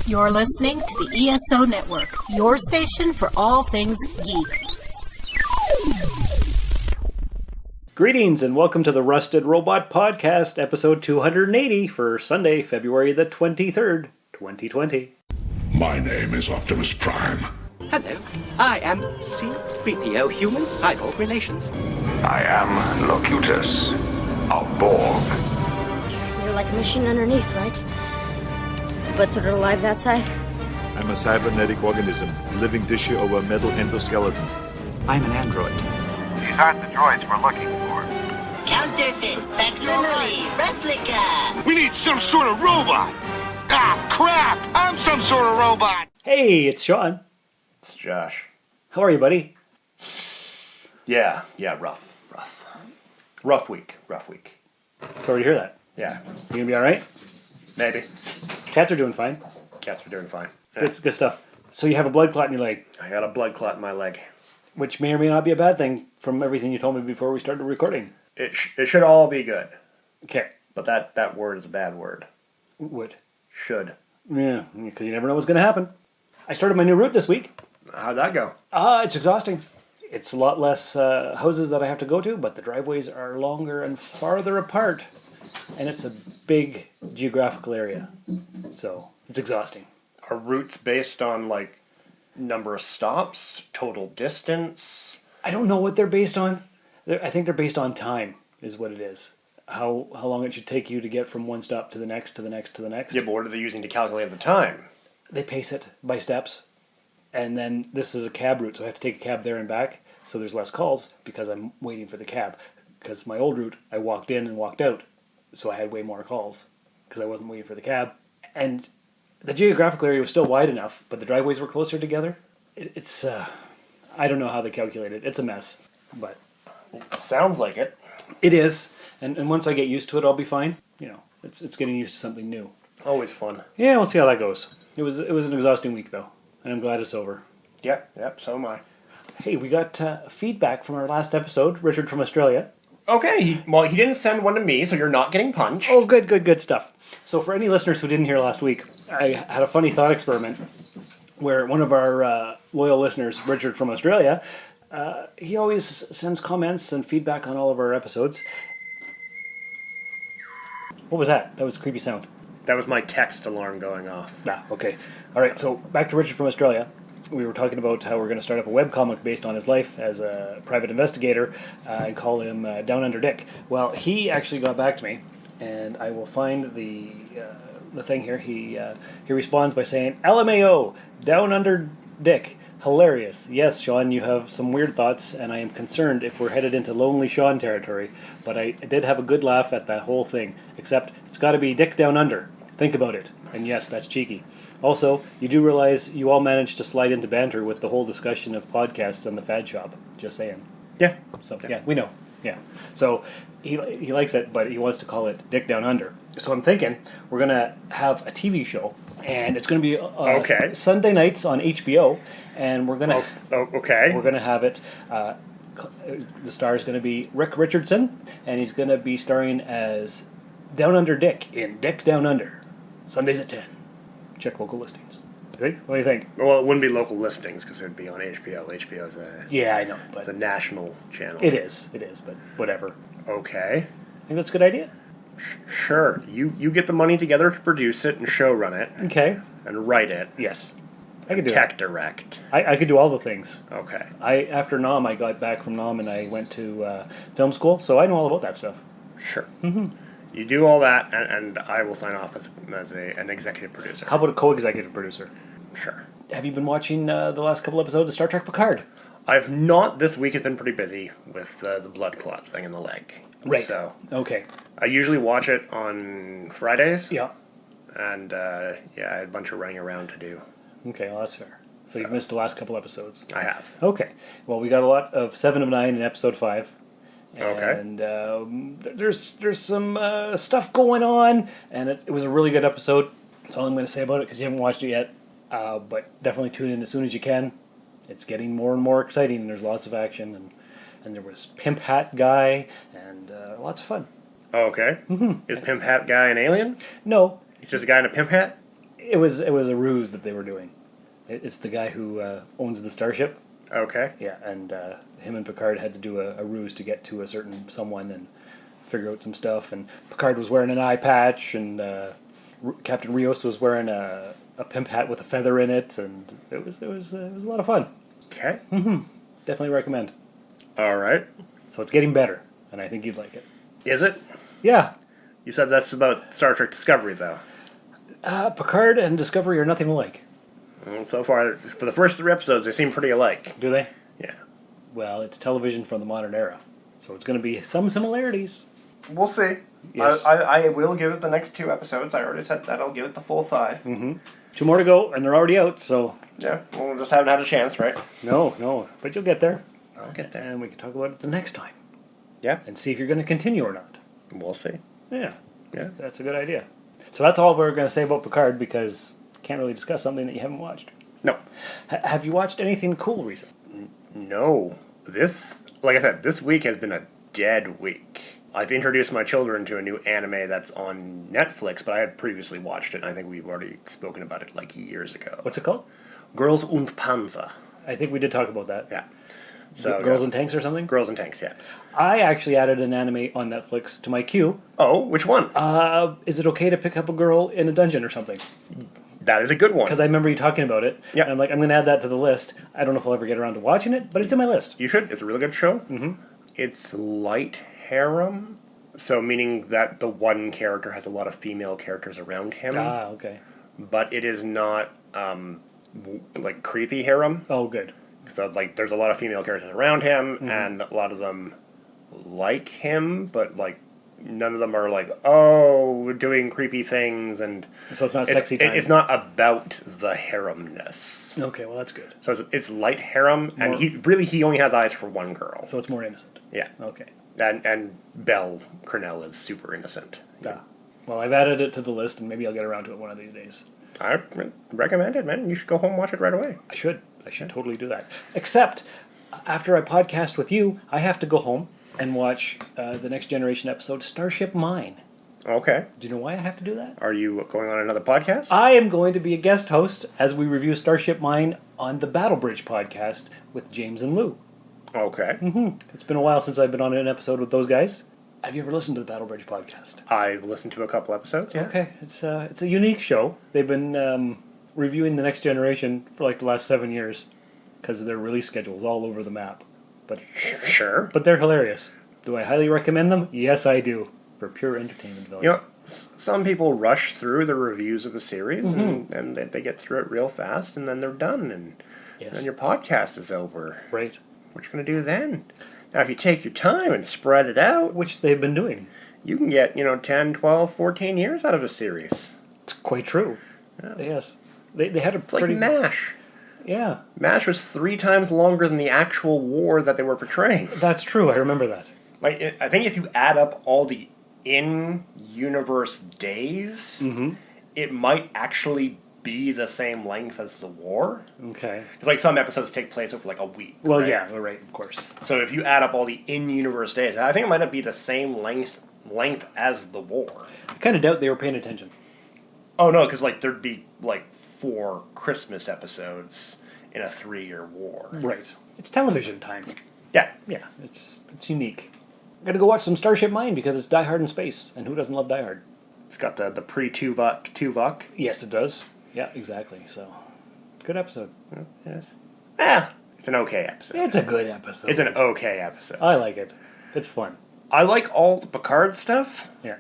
You're listening to the ESO Network, your station for all things geek. Greetings and welcome to the Rusted Robot Podcast, episode 280 for Sunday, February the 23rd, 2020. My name is Optimus Prime. Hello, I am C-3PO Human Cyborg Relations. I am Locutus, a Borg. You're like a machine underneath, right? But sort of alive outside? I'm a cybernetic organism, living tissue over a metal endoskeleton. I'm an android. These aren't the droids we're looking for. Counterfeit, facsimile, replica. We need some sort of robot. Ah, crap! I'm some sort of robot. Hey, it's Sean. It's Josh. How are you, buddy? Yeah, rough. Rough week. Sorry to hear that. Yeah, You gonna be alright? maybe. Cats are doing fine. Cats are doing fine. Good stuff. So you have a blood clot in your leg, I got a blood clot in my leg. which may or may not be a bad thing from everything you told me before we started recording. It should all be good, Okay. but that word is a bad word. What? Should. Yeah, because you never know what's going to happen. I started my new route this week. How'd that go? It's exhausting. It's a lot less houses that I have to go to, but the driveways are longer and farther apart. And it's a big geographical area. So, it's exhausting. Are routes based on, like, number of stops, total distance? I don't know what they're based on. I think they're based on time, is what it is. How long it should take you to get from one stop to the next, to the next, to the next. Yeah, but what are they using to calculate the time? They pace it by steps. And then this is a cab route, so I have to take a cab there and back. So there's less calls because I'm waiting for the cab. Because my old route, I walked in and walked out. So I had way more calls because I wasn't waiting for the cab. And the geographical area was still wide enough, but the driveways were closer together. It's I don't know how they calculate it. It's a mess. But Sounds like it. it is. And once I get used to it, I'll be fine. You know, it's getting used to something new. Always fun. Yeah, we'll see how that goes. It was an exhausting week, though. And I'm glad it's over. Yep, so am I. Hey, we got feedback from our last episode, Richard from Australia. Okay, he didn't send one to me, so you're not getting punched. Oh, good stuff. So for any listeners who didn't hear last week, I had a funny thought experiment where one of our loyal listeners, Richard from Australia, he always sends comments and feedback on all of our episodes. What was that? That was a creepy sound. That was my text alarm going off. Okay. All right, so back to Richard from Australia. We were talking about how we're going to start up a webcomic based on his life as a private investigator and call him Down Under Dick. Well, he actually got back to me, and I will find the thing here. He responds by saying, LMAO, Down Under Dick. Hilarious. Yes, Sean, you have some weird thoughts, and I am concerned if we're headed into Lonely Sean territory, but I did have a good laugh at that whole thing, except it's got to be Dick Down Under. Think about it. And yes, that's cheeky. Also, you do realize you all managed to slide into banter with the whole discussion of podcasts on the Fad Shop. Just saying. Yeah. So, yeah, we know. Yeah. So, he likes it, but he wants to call it Dick Down Under. So I'm thinking we're going to have a TV show, and it's going to be Sunday nights on HBO, and we're going to we're going to have it. The star is going to be Rick Richardson, and he's going to be starring as Down Under Dick in Dick Down Under, Sundays at 10. Check local listings. What do you think? Well, it wouldn't be local listings because it would be on HBO. HBO's I know, but it's a national channel. It is, but whatever. Okay. I think that's a good idea. Sure. You get the money together to produce it and show run it. Okay. And write it. Yes. I could do Tech direct. I could do all the things. Okay. After NOM, I got back from NOM and I went to film school, so I know all about that stuff. Sure. Mm-hmm. You do all that, and I will sign off as an executive producer. How about a co-executive producer? Sure. Have you been watching the last couple episodes of Star Trek Picard? I've not. This week has been pretty busy with the blood clot thing in the leg. Right. So okay. I usually watch it on Fridays. Yeah. And I had a bunch of running around to do. Okay, well that's fair. So you've missed the last couple episodes. I have. Okay. Well, we got a lot of 7 of 9 in episode 5. And there's some stuff going on, and it was a really good episode. That's all I'm going to say about it because you haven't watched it yet. But definitely tune in as soon as you can. It's getting more and more exciting, and there's lots of action, and there was Pimp Hat Guy, and lots of fun. Oh, okay. Mm-hmm. Is Pimp Hat Guy an alien? No. He's just a guy in a pimp hat? It was a ruse that they were doing. It's the guy who owns the starship. Okay. Yeah, and him and Picard had to do a ruse to get to a certain someone and figure out some stuff. And Picard was wearing an eye patch, and Captain Rios was wearing a pimp hat with a feather in it, and it was a lot of fun. Okay. Definitely recommend. All right. So it's getting better, and I think you'd like it. Is it? Yeah. You said that's about Star Trek Discovery, though. Picard and Discovery are nothing alike. Well, so far, for the first 3 episodes, they seem pretty alike. Do they? Yeah. Well, it's television from the modern era, so it's going to be some similarities. We'll see. Yes. I will give it the next 2 episodes. I already said that I'll give it the full 5. 2 more to go, and they're already out, so... Yeah, well, we just haven't had a chance, right? No, but you'll get there. I'll get there. And we can talk about it the next time. Yeah. And see if you're going to continue or not. We'll see. Yeah. Yeah. That's a good idea. So that's all we're going to say about Picard, because can't really discuss something that you haven't watched. No. Have you watched anything cool recently? No. Like I said, this week has been a dead week. I've introduced my children to a new anime that's on Netflix, but I had previously watched it, and I think we've already spoken about it like years ago. What's it called? Girls und Panzer. I think we did talk about that. Yeah. So Girls and Tanks or something? Girls and Tanks, yeah. I actually added an anime on Netflix to my queue. Oh, which one? Is it okay to pick up a girl in a dungeon or something? That is a good one. Because I remember you talking about it. Yeah. And I'm like, I'm going to add that to the list. I don't know if I'll ever get around to watching it, but it's in my list. You should. It's a really good show. Mm-hmm. It's light harem. So meaning that the one character has a lot of female characters around him. Ah, okay. But it is not like creepy harem. Oh, good. So like there's a lot of female characters around him, and a lot of them like him, but like none of them are like, oh, doing creepy things, and so it's not sexy time. It's not about the haremness. Okay, well that's good. So it's light harem, and he only has eyes for one girl. So it's more innocent. Yeah. Okay. And Belle Cornell is super innocent. Yeah. Well, I've added it to the list, and maybe I'll get around to it one of these days. I recommend it, man. You should go home and watch it right away. I should totally do that. Except, after I podcast with you, I have to go home and watch the Next Generation episode, Starship Mine. Okay. Do you know why I have to do that? Are you going on another podcast? I am going to be a guest host as we review Starship Mine on the Battle Bridge podcast with James and Lou. Okay. It's been a while since I've been on an episode with those guys. Have you ever listened to the Battle Bridge podcast? I've listened to a couple episodes, yeah. Okay. It's a unique show. They've been reviewing The Next Generation for like the last 7 years because their release schedule's all over the map. But sure. But they're hilarious. Do I highly recommend them? Yes, I do. For pure entertainment value. You know, some people rush through the reviews of a series and they get through it real fast and then they're done and then your podcast is over. Right. What you going to do then? Now, if you take your time and spread it out... Which they've been doing. You can get, 10, 12, 14 years out of a series. It's quite true. Yeah. Yes. They had a pretty... like MASH. Yeah. MASH was 3 times longer than the actual war that they were portraying. That's true. I remember that. Like, I think if you add up all the in-universe days, it might actually be the same length as the war. Okay. Because like some episodes take place over like a week. Well, right? yeah, right, of course. So if you add up all the in-universe days, I think it might not be the same length as the war. I kind of doubt they were paying attention. Oh no, because like there'd be like 4 Christmas episodes in a 3-year war. Right. It's television time. Yeah. Yeah. It's unique. Got to go watch some Starship Mine because it's Die Hard in space, and who doesn't love Die Hard? It's got the pre-Tuvok. Yes, it does. Yeah, exactly. So, good episode. Yes. Yeah, it's an okay episode. It's a good episode. It's an okay episode. I like it. It's fun. I like all the Picard stuff. Yeah.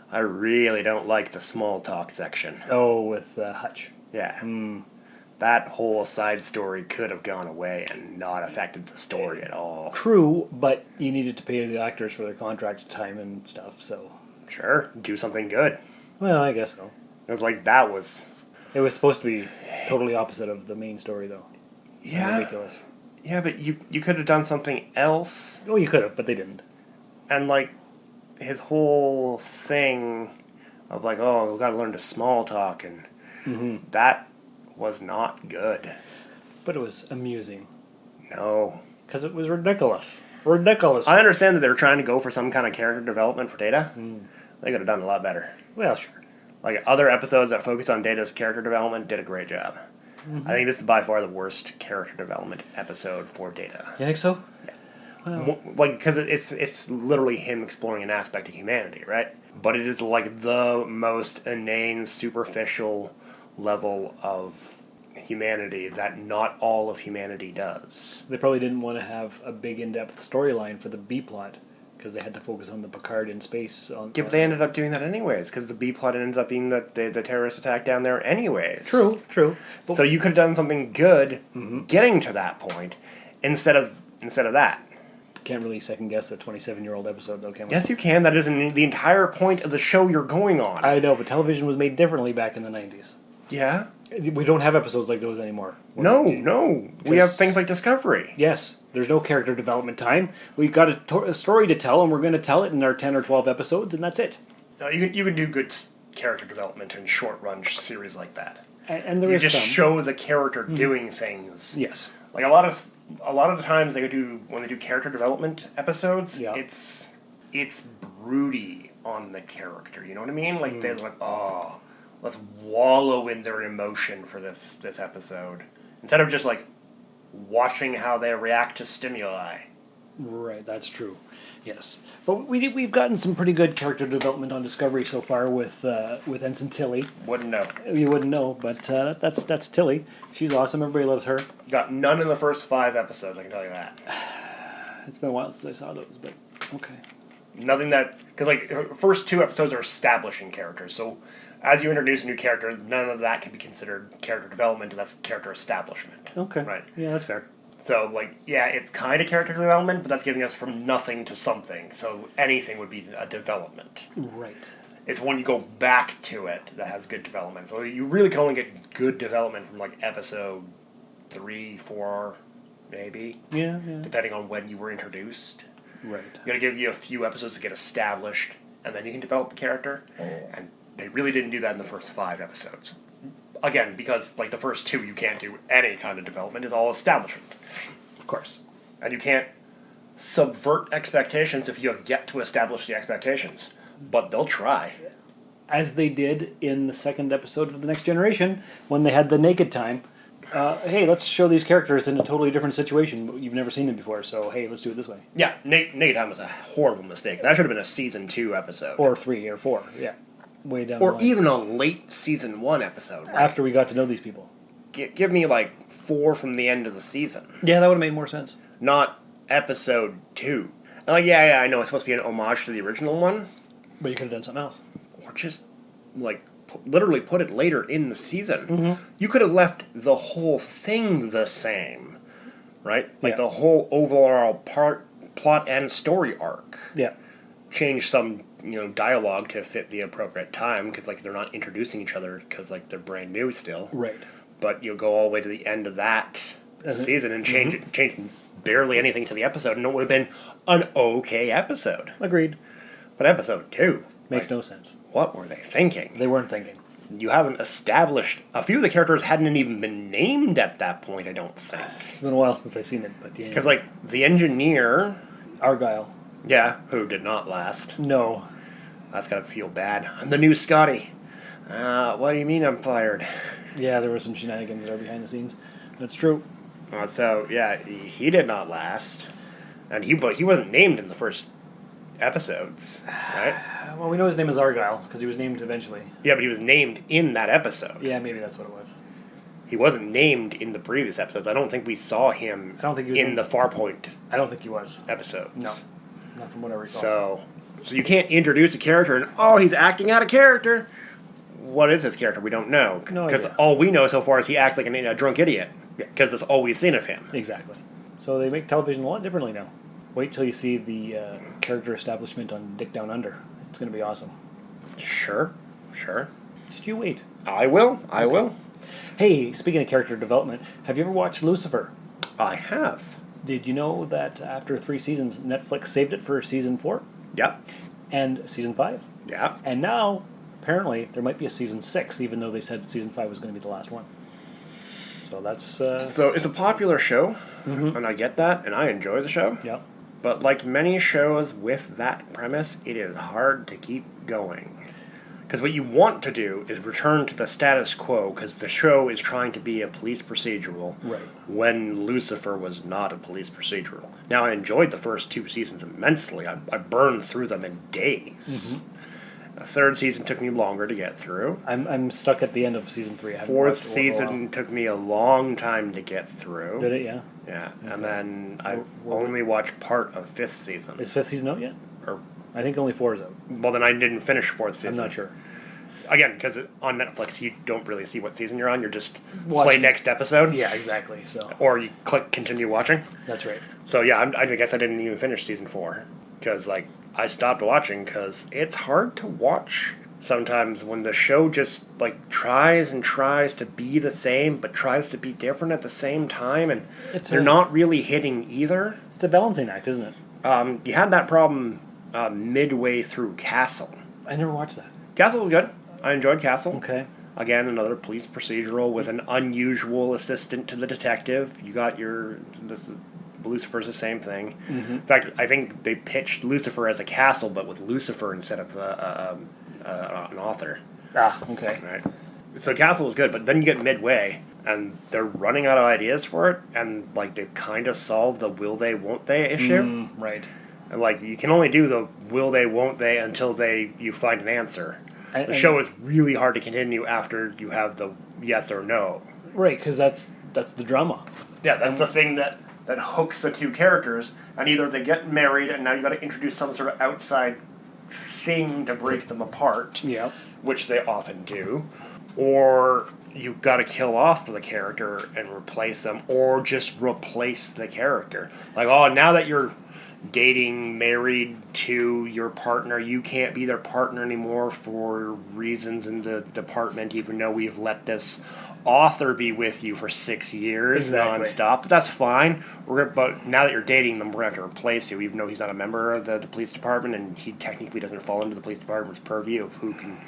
I really don't like the small talk section. Oh, with Hutch. Yeah. That whole side story could have gone away and not affected the story at all. True, but you needed to pay the actors for their contract time and stuff, so... Sure, do something good. Well, I guess so. It was like, that was... It was supposed to be totally opposite of the main story, though. Yeah. Ridiculous. Yeah, but you could have done something else. Oh, you could have, but they didn't. And, like, his whole thing of, like, oh, we've got to learn to small talk, and that was not good. But it was amusing. No. Because it was ridiculous. Ridiculous. I understand that they were trying to go for some kind of character development for Data. They could have done a lot better. Well, sure. Like, other episodes that focus on Data's character development did a great job. I think this is by far the worst character development episode for Data. You think so? Yeah. Like, because it's literally him exploring an aspect of humanity, right? But it is like the most inane, superficial level of humanity that not all of humanity does. They probably didn't want to have a big in-depth storyline for the B-plot, because they had to focus on the Picard in space. Yeah, but they ended up doing that anyways, because the B-plot ends up being the terrorist attack down there anyways. True. But so you could have done something good getting to that point instead of that. Can't really second-guess a 27-year-old episode, though, can we? Yes, you can. That is the entire point of the show you're going on. I know, but television was made differently back in the 90s. Yeah? We don't have episodes like those anymore. No. We have things like Discovery. Yes. There's no character development time. We've got a story to tell, and we're going to tell it in our 10 or 12 episodes, and that's it. No, you can do good character development in short-run series like that. And there is just some. Show the character doing things. Yes. Like, a lot of the times when they do character development episodes, it's broody on the character. You know what I mean? Like, they're like, let's wallow in their emotion for this episode. Instead of just, like, watching how they react to stimuli. Right, that's true. Yes. But we've gotten some pretty good character development on Discovery so far with Ensign Tilly. Wouldn't know. You wouldn't know, but that's Tilly. She's awesome. Everybody loves her. Got none in the first 5 episodes, I can tell you that. It's been a while since I saw those, but okay. Nothing that... Because, like, her first 2 episodes are establishing characters, so as you introduce a new character, none of that can be considered character development, that's character establishment. Okay. Right. Yeah, that's fair. So, like, yeah, it's kind of character development, but that's getting us from nothing to something, so anything would be a development. Right. It's when you go back to it that has good development. So you really can only get good development from, like, episode 3, 4, maybe. Yeah. Depending on when you were introduced. Right. You gotta give you a few episodes to get established, and then you can develop the character. And they really didn't do that in the first 5 episodes. Again, because, like, the first 2, you can't do any kind of development. It's all establishment. Of course. And you can't subvert expectations if you have yet to establish the expectations. But they'll try. As they did in the 2nd episode of The Next Generation, when they had the naked time. Hey, let's show these characters in a totally different situation. You've never seen them before, so hey, let's do it this way. Yeah, naked time was a horrible mistake. That should have been a season 2 episode. Or 3 or 4, yeah. Way down or the line. even a late season 1 episode. Like, after we got to know these people. Give me, like, 4 from the end of the season. Yeah, that would have made more sense. Not episode 2. And, like, yeah, I know it's supposed to be an homage to the original one. But you could have done something else. Or just, like, literally put it later in the season. Mm-hmm. You could have left the whole thing the same. Right? Like, the whole overall plot and story arc. Yeah. Change some, dialogue to fit the appropriate time, because, like, they're not introducing each other, because, like, they're brand new still. Right. But you'll go all the way to the end of that season and change barely anything to the episode, and it would have been an okay episode. Agreed. But episode 2... Makes no sense. What were they thinking? They weren't thinking. You haven't established... A few of the characters hadn't even been named at that point, I don't think. It's been a while since I've seen it, but yeah. Because, like, the engineer... Argyle. Yeah, who did not last. No. That's gotta feel bad. I'm the new Scotty. What do you mean I'm fired? Yeah, there were some shenanigans there behind the scenes. That's true. So, yeah, he did not last. And he wasn't named in the first episodes, right? Well, we know his name is Argyle, because he was named eventually. Yeah, but he was named in that episode. Yeah, maybe that's what it was. He wasn't named in the previous episodes. I don't think we saw him in the Farpoint. I don't think he was. Episodes. No. Not from what I recall. So you can't introduce a character and, he's acting out of character. What is his character? We don't know. Because all we know so far is he acts like a drunk idiot. Because that's all we've seen of him. Exactly. So they make television a lot differently now. Wait till you see the character establishment on Dick Down Under. It's going to be awesome. Sure. Just you wait. I will. Hey, speaking of character development, have you ever watched Lucifer? I have. Did you know that after 3 seasons, Netflix saved it for season 4? Yep. And season 5? Yeah. And now, apparently, there might be a season 6, even though they said season 5 was going to be the last one. So that's... So it's a popular show, and I get that, and I enjoy the show. Yeah. But like many shows with that premise, it is hard to keep going. Because what you want to do is return to the status quo, because the show is trying to be a police procedural when Lucifer was not a police procedural. Now, I enjoyed the first 2 seasons immensely. I burned through them in days. The 3rd season took me longer to get through. I'm stuck at the end of season 3. 4th season took me a long time to get through. Did it? Yeah. Yeah, and then I've only watched part of 5th season. Is 5th season out yet? Or I think only 4 is out. Well, then I didn't finish 4th season. I'm not sure. Again, because on Netflix, you don't really see what season you're on. You're just watching. Play next episode. Yeah, exactly. So, or you click continue watching. That's right. So yeah, I guess I didn't even finish season 4 because I stopped watching because it's hard to watch sometimes when the show just tries and tries to be the same but tries to be different at the same time, and they're not really hitting either. It's a balancing act, isn't it? You had that problem midway through Castle. I never watched that. Castle was good. I enjoyed Castle. Okay. Again, another police procedural with an unusual assistant to the detective. You got Lucifer's the same thing. In fact, I think they pitched Lucifer as a castle, but with Lucifer instead of an author. Ah, okay. Right. So Castle was good, but then you get midway, and they're running out of ideas for it, and they've kind of solved the will they, won't they issue. Right. And you can only do the will they, won't they until you find an answer. The show is really hard to continue after you have the yes or no. Right, because that's the drama. Yeah, that's the thing that hooks the 2 characters, and either they get married, and now you got to introduce some sort of outside thing to break them apart, which they often do, or you've got to kill off the character and replace them, or just replace the character. Now that you're dating, married to your partner, you can't be their partner anymore for reasons in the department, even though we've let this author be with you for 6 years nonstop. But that's fine. But now that you're dating them, we're going to have to replace you, even though he's not a member of the police department, and he technically doesn't fall into the police department's purview of who can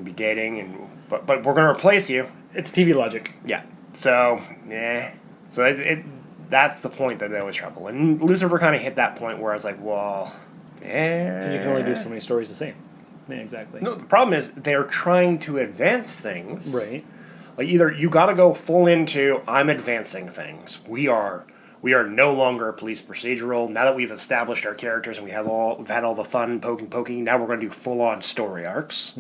be dating. But we're going to replace you. It's TV logic. Yeah. So, yeah. So that's the point that there was trouble. And Lucifer kind of hit that point where I was like, well, because you can only do so many stories the same. Yeah, exactly. No, the problem is they're trying to advance things. Right. Either you got to go full into, I'm advancing things. We are no longer a police procedural. Now that we've established our characters and we've had all the fun poking, now we're going to do full-on story arcs.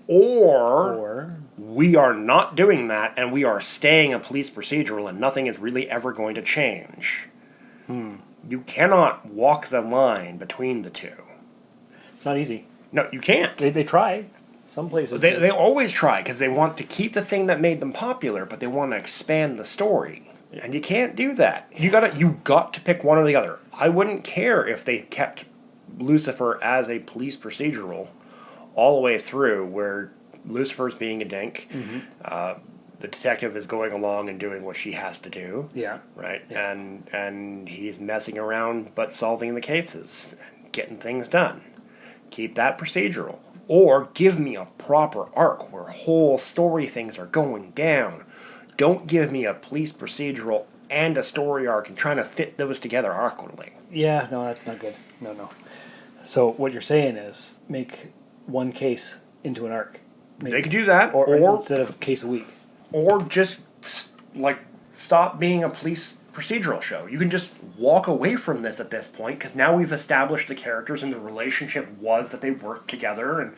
Or we are not doing that, and we are staying a police procedural, and nothing is really ever going to change. You cannot walk the line between the two. It's not easy. No, you can't. They try. Some places They always try, because they want to keep the thing that made them popular, but they want to expand the story. And you can't do that. You got to pick one or the other. I wouldn't care if they kept Lucifer as a police procedural all the way through, where Lucifer's being a dink, the detective is going along and doing what she has to do. Yeah. Right? Yeah. And he's messing around but solving the cases, getting things done. Keep that procedural. Or give me a proper arc where whole story things are going down. Don't give me a police procedural and a story arc and trying to fit those together awkwardly. Yeah, no, that's not good. No. So what you're saying is make one case into an arc. They could do that, or instead of a case a week, or just stop being a police procedural show. You can just walk away from this at this point, because now we've established the characters and the relationship was that they work together,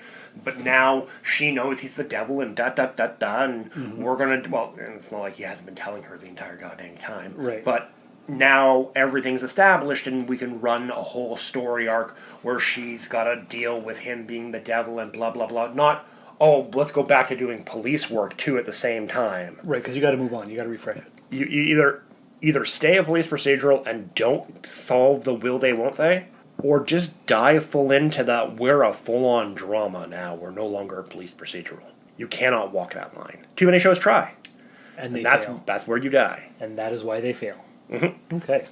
but now she knows he's the devil and and we're gonna and it's not like he hasn't been telling her the entire goddamn time, right? But now everything's established, and we can run a whole story arc where she's got to deal with him being the devil and blah blah blah. Not, let's go back to doing police work too at the same time. Right, because you got to move on. You got to refresh it. You either stay a police procedural and don't solve the will they, won't they, or just dive full into that. We're a full-on drama now. We're no longer a police procedural. You cannot walk that line. Too many shows try, and that's where you die. And that is why they fail. Okay.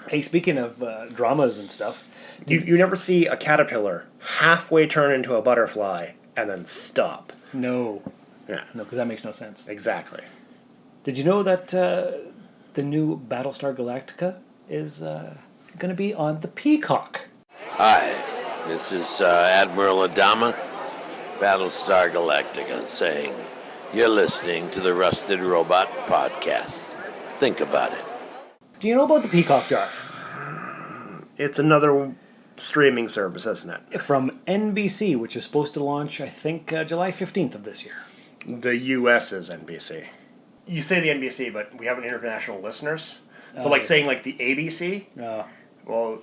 Hey, speaking of dramas and stuff, you never see a caterpillar halfway turn into a butterfly and then stop. No. Yeah. No, because that makes no sense. Exactly. Did you know that the new Battlestar Galactica is going to be on the Peacock? Hi, this is Admiral Adama. Battlestar Galactica saying, "You're listening to the Rusted Robot Podcast. Think about it." Do you know about the Peacock, Josh? It's another streaming service, isn't it? From NBC, which is supposed to launch, I think, July 15th of this year. The U.S. is NBC. You say the NBC, but we have international listeners. So like saying like the ABC, well,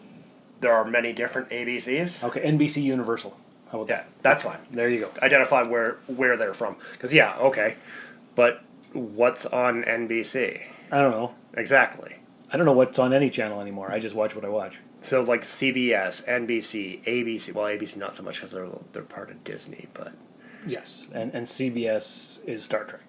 there are many different ABCs. Okay, NBC Universal. How about that? That's fine. There you go. Identify where they're from. Because, okay. But what's on NBC? I don't know. Exactly. I don't know what's on any channel anymore. I just watch what I watch. So like CBS, NBC, ABC. Well, ABC not so much because they're part of Disney, but... Yes, and CBS is Star Trek.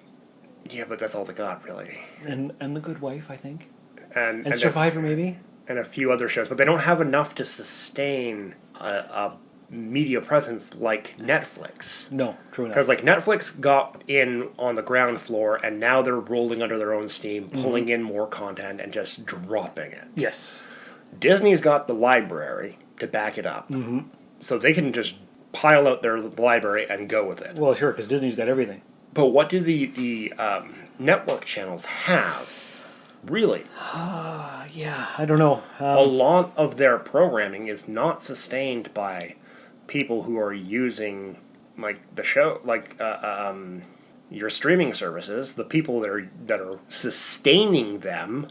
Yeah, but that's all they got, really. And The Good Wife, I think. And Survivor, maybe? And a few other shows. But they don't have enough to sustain a media presence like Netflix. No, true enough. Because like Netflix got in on the ground floor, and now they're rolling under their own steam, pulling in more content and just dropping it. Yes. Disney's got the library to back it up, so they can just pile out their library and go with it. Well, sure, because Disney's got everything. But what do the network channels have? Really? Yeah, I don't know. A lot of their programming is not sustained by people who are using like the show, like your streaming services. The people that are sustaining them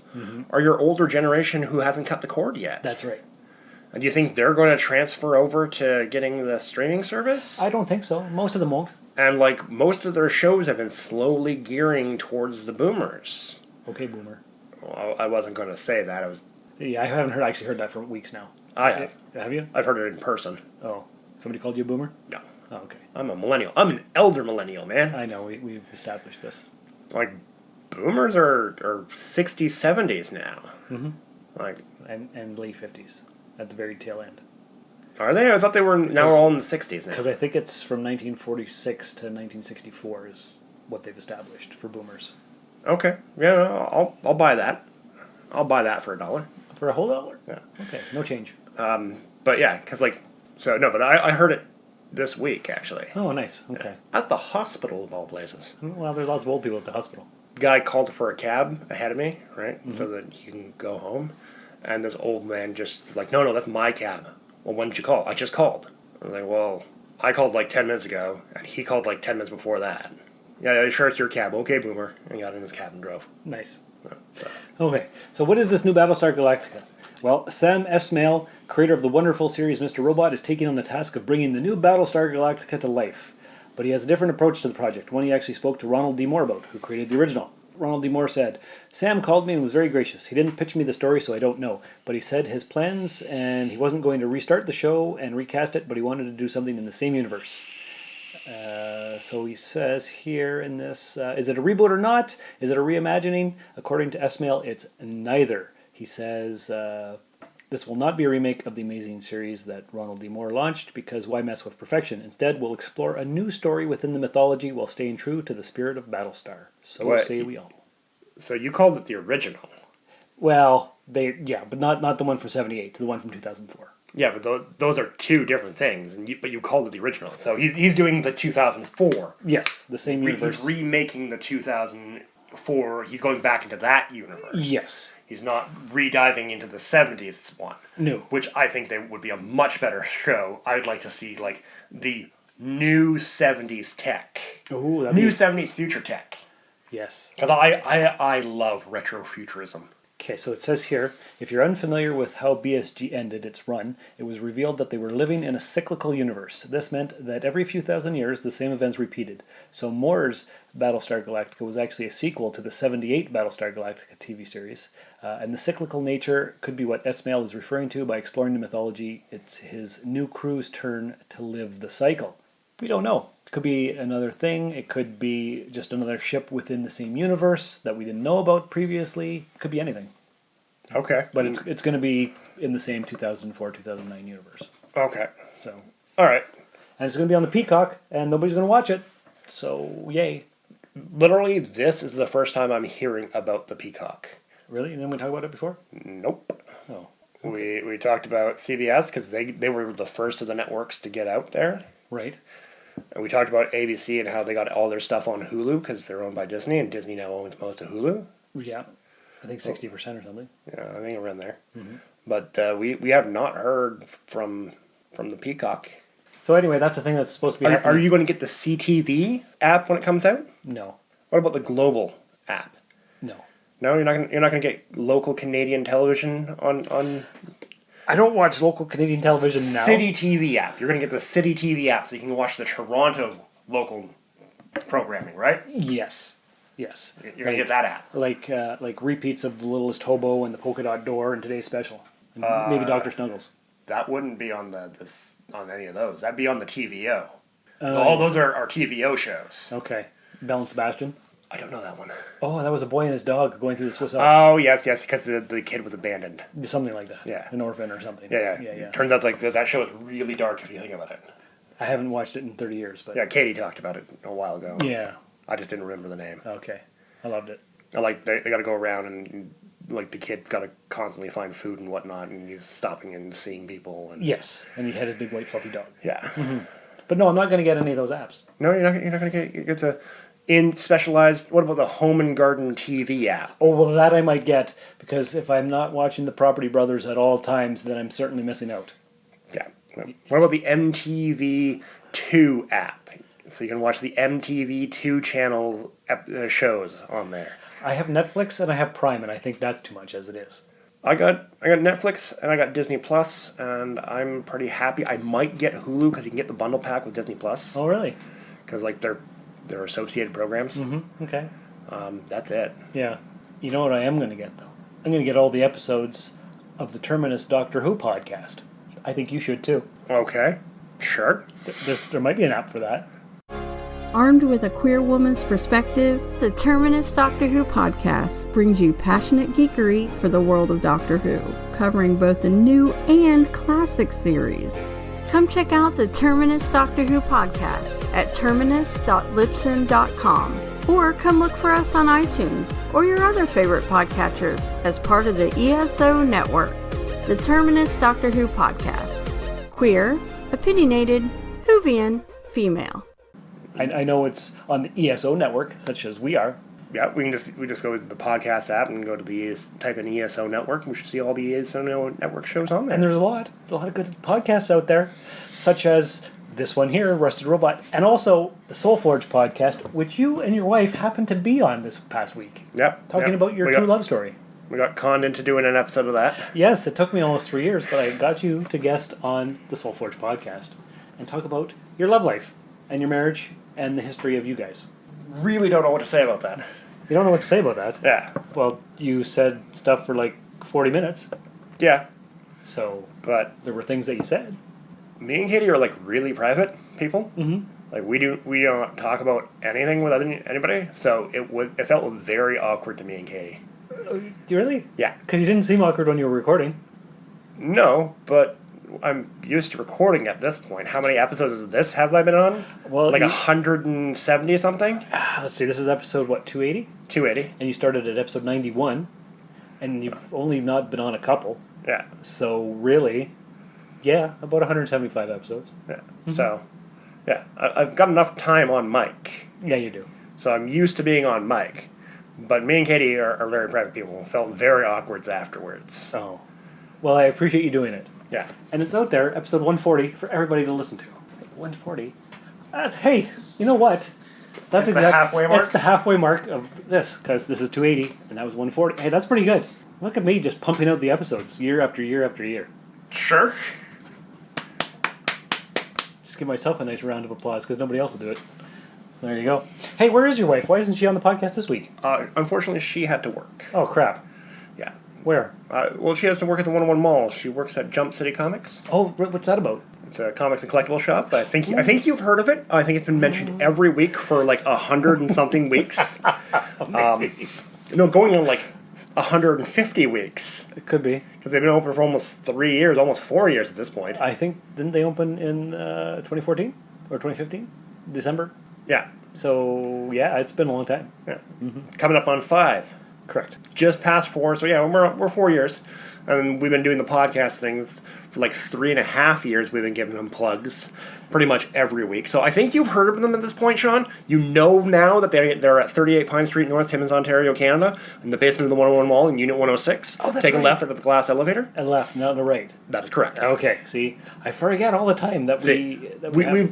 are your older generation who hasn't cut the cord yet. That's right. And do you think they're going to transfer over to getting the streaming service? I don't think so. Most of them won't. And like most of their shows have been slowly gearing towards the boomers. Okay, boomer. Well, I wasn't going to say that. Yeah, I haven't actually heard that for weeks now. I have. Have you? I've heard it in person. Oh, somebody called you a boomer? No. Oh, okay. I'm a millennial. I'm an elder millennial, man. I know. We've established this. Like, boomers are 60s, 70s now. Mm-hmm. Like, and late 50s at the very tail end. Are they? I thought they were now all in the 60s now. Because I think it's from 1946 to 1964 is what they've established for boomers. Okay. Yeah, I'll buy that. I'll buy that for $1. For a whole $1? Yeah. Okay, no change. But yeah, because like, so no, but I heard it this week actually. Oh, nice. Okay. At the hospital of all places. Well, there's lots of old people at the hospital. Guy called for a cab ahead of me, right, so that he can go home. And this old man just was like, no, that's my cab. Well, when did you call? I just called. I was like, well, I called like 10 minutes ago, and he called like 10 minutes before that. Yeah, sure, it's your cab. Okay, boomer. And got in his cab and drove. Nice. So. Okay, so what is this new Battlestar Galactica? Well, Sam Esmail, creator of the wonderful series Mr. Robot, is taking on the task of bringing the new Battlestar Galactica to life. But he has a different approach to the project, one he actually spoke to Ronald D. Moore about, who created the original. Ronald D. Moore said, "Sam called me and was very gracious. He didn't pitch me the story, so I don't know. But he said his plans, and he wasn't going to restart the show and recast it, but he wanted to do something in the same universe." So he says here in this, is it a reboot or not? Is it a reimagining? According to Esmail, it's neither. He says, this will not be a remake of the amazing series that Ronald D. Moore launched, because why mess with perfection? Instead, we'll explore a new story within the mythology while staying true to the spirit of Battlestar. So say we all. So you called it the original. Well, but not the one from 78, the one from 2004. Yeah, but those are two different things, but you called it the original. So he's doing the 2004. Yes, the same universe. He's remaking the 2004. He's going back into that universe. Yes. He's not re-diving into the 70s one. No. Which I think they would be a much better show. I'd like to see, like, the new 70s tech. Ooh, that'd new be... 70s future tech. Yes. Because I love retrofuturism. Okay, so it says here, if you're unfamiliar with how BSG ended its run, it was revealed that they were living in a cyclical universe. This meant that every few thousand years, the same events repeated. So Moore's Battlestar Galactica was actually a sequel to the 78 Battlestar Galactica TV series. And the cyclical nature could be what Esmail is referring to by exploring the mythology. It's his new crew's turn to live the cycle. We don't know. It could be another thing. It could be just another ship within the same universe that we didn't know about previously. It could be anything. Okay. But it's going to be in the same 2004-2009 universe. Okay. So. All right. And it's going to be on the Peacock, and nobody's going to watch it. So, yay. Literally, this is the first time I'm hearing about the Peacock. Really? You didn't we talk about it before? Nope. Oh. Okay. We talked about CBS because they were the first of the networks to get out there. Right. And we talked about ABC and how they got all their stuff on Hulu because they're owned by Disney, and Disney now owns most of Hulu. Yeah, I think 60% or something. Yeah, I think around there. Mm-hmm. But we have not heard from the Peacock. So anyway, that's the thing that's supposed to be happening. Are you going to get the CTV app when it comes out? No. What about the global app? No. No, you're not going to get local Canadian television on. I don't watch local Canadian television now. City TV app. You're going to get the City TV app so you can watch the Toronto local programming, right? Yes. You're going to get that app. Like repeats of The Littlest Hobo and The Polka Dot Door and Today's Special. And maybe Dr. Snuggles. That wouldn't be on on any of those. That'd be on the TVO. All those are TVO shows. Okay. Belle and Sebastian? I don't know that one. Oh, that was a boy and his dog going through the Swiss Alps. Oh, yes, because the kid was abandoned. Something like that. Yeah. An orphan or something. Yeah. Turns out that show is really dark if you think about it. I haven't watched it in 30 years. But yeah, Katie talked about it a while ago. Yeah. I just didn't remember the name. Okay. I loved it. Like, they got to go around and, like, the kid's got to constantly find food and whatnot, and he's stopping and seeing people. And yes, and he had a big white fluffy dog. Yeah. Mm-hmm. But no, I'm not going to get any of those apps. No, you're not going to get the specialized. What about the Home and Garden TV app? Oh, well, that I might get, because if I'm not watching the Property Brothers at all times, then I'm certainly missing out. Yeah. What about the MTV2 app? So you can watch the MTV2 channel shows on there. I have Netflix and I have Prime, and I think that's too much as it is. I got Netflix and I got Disney Plus, and I'm pretty happy. I might get Hulu because you can get the bundle pack with Disney Plus. Oh, really? Because like they're associated programs. Mm-hmm. Okay. That's it. Yeah. You know what I am going to get though? I'm going to get all the episodes of the Terminus Doctor Who podcast. I think you should too. Okay. Sure. There might be an app for that. Armed with a queer woman's perspective, the Terminus Doctor Who podcast brings you passionate geekery for the world of Doctor Who, covering both the new and classic series. Come check out the Terminus Doctor Who podcast at terminus.libsyn.com, or come look for us on iTunes or your other favorite podcatchers as part of the ESO network. The Terminus Doctor Who podcast. Queer, opinionated, Whovian, female. I know it's on the ESO network, such as we are. Yeah, we just go to the podcast app and go to type in ESO network. We should see all the ESO network shows on there. And there's a lot of good podcasts out there, such as this one here, Rusted Robot, and also the Soul Forge podcast, which you and your wife happened to be on this past week. Yep. Talking about your true love story. We got conned into doing an episode of that. Yes, it took me almost 3 years, but I got you to guest on the Soul Forge podcast and talk about your love life and your marriage and the history of you guys. Really don't know what to say about that. You don't know what to say about that? Yeah. Well, you said stuff for like 40 minutes. Yeah. So, but there were things that you said. Me and Katie are like really private people. Mm-hmm. Like we don't talk about anything with anybody. So it felt very awkward to me and Katie. Do you really? Yeah. Because you didn't seem awkward when you were recording. No, but I'm used to recording at this point. How many episodes of this have I been on? Well, like 170 something? Let's see, this is episode, 280? 280. And you started at episode 91, and you've only not been on a couple. Yeah. So, really, yeah, about 175 episodes. Yeah. Mm-hmm. So, yeah, I've got enough time on mic. Yeah, you do. So I'm used to being on mic. But me and Katie are very private people. It felt very awkward afterwards. Oh. Well, I appreciate you doing it. Yeah. And it's out there, episode 140, for everybody to listen to. 140? Hey, you know what? That's the halfway mark? It's the halfway mark of this, because this is 280, and that was 140. Hey, that's pretty good. Look at me just pumping out the episodes year after year after year. Sure. Just give myself a nice round of applause, because nobody else will do it. There you go. Hey, where is your wife? Why isn't she on the podcast this week? Unfortunately, she had to work. Oh, crap. Yeah. Where? Well, she has to work at the 101 Mall. She works at Jump City Comics. Oh, what's that about? It's a comics and collectible shop. I think you've heard of it. I think it's been mentioned every week for like 100 and something weeks. Going on like 150 weeks. It could be. Because they've been open for almost 3 years, almost 4 years at this point. I think, didn't they open in 2014? Or 2015? December? Yeah. So, yeah, it's been a long time. Yeah. Mm-hmm. Coming up on 5. Correct. Just past 4, so yeah, we're 4 years. And we've been doing the podcast things for like 3.5 years. We've been giving them plugs pretty much every week. So I think you've heard of them at this point, Sean. You know now that they're at 38 Pine Street North, Timmins, Ontario, Canada, in the basement of the 101 Mall in Unit 106. Oh, that's Take a right. left at the glass elevator. And left, not the right. That is correct. Okay, see, I forget all the time that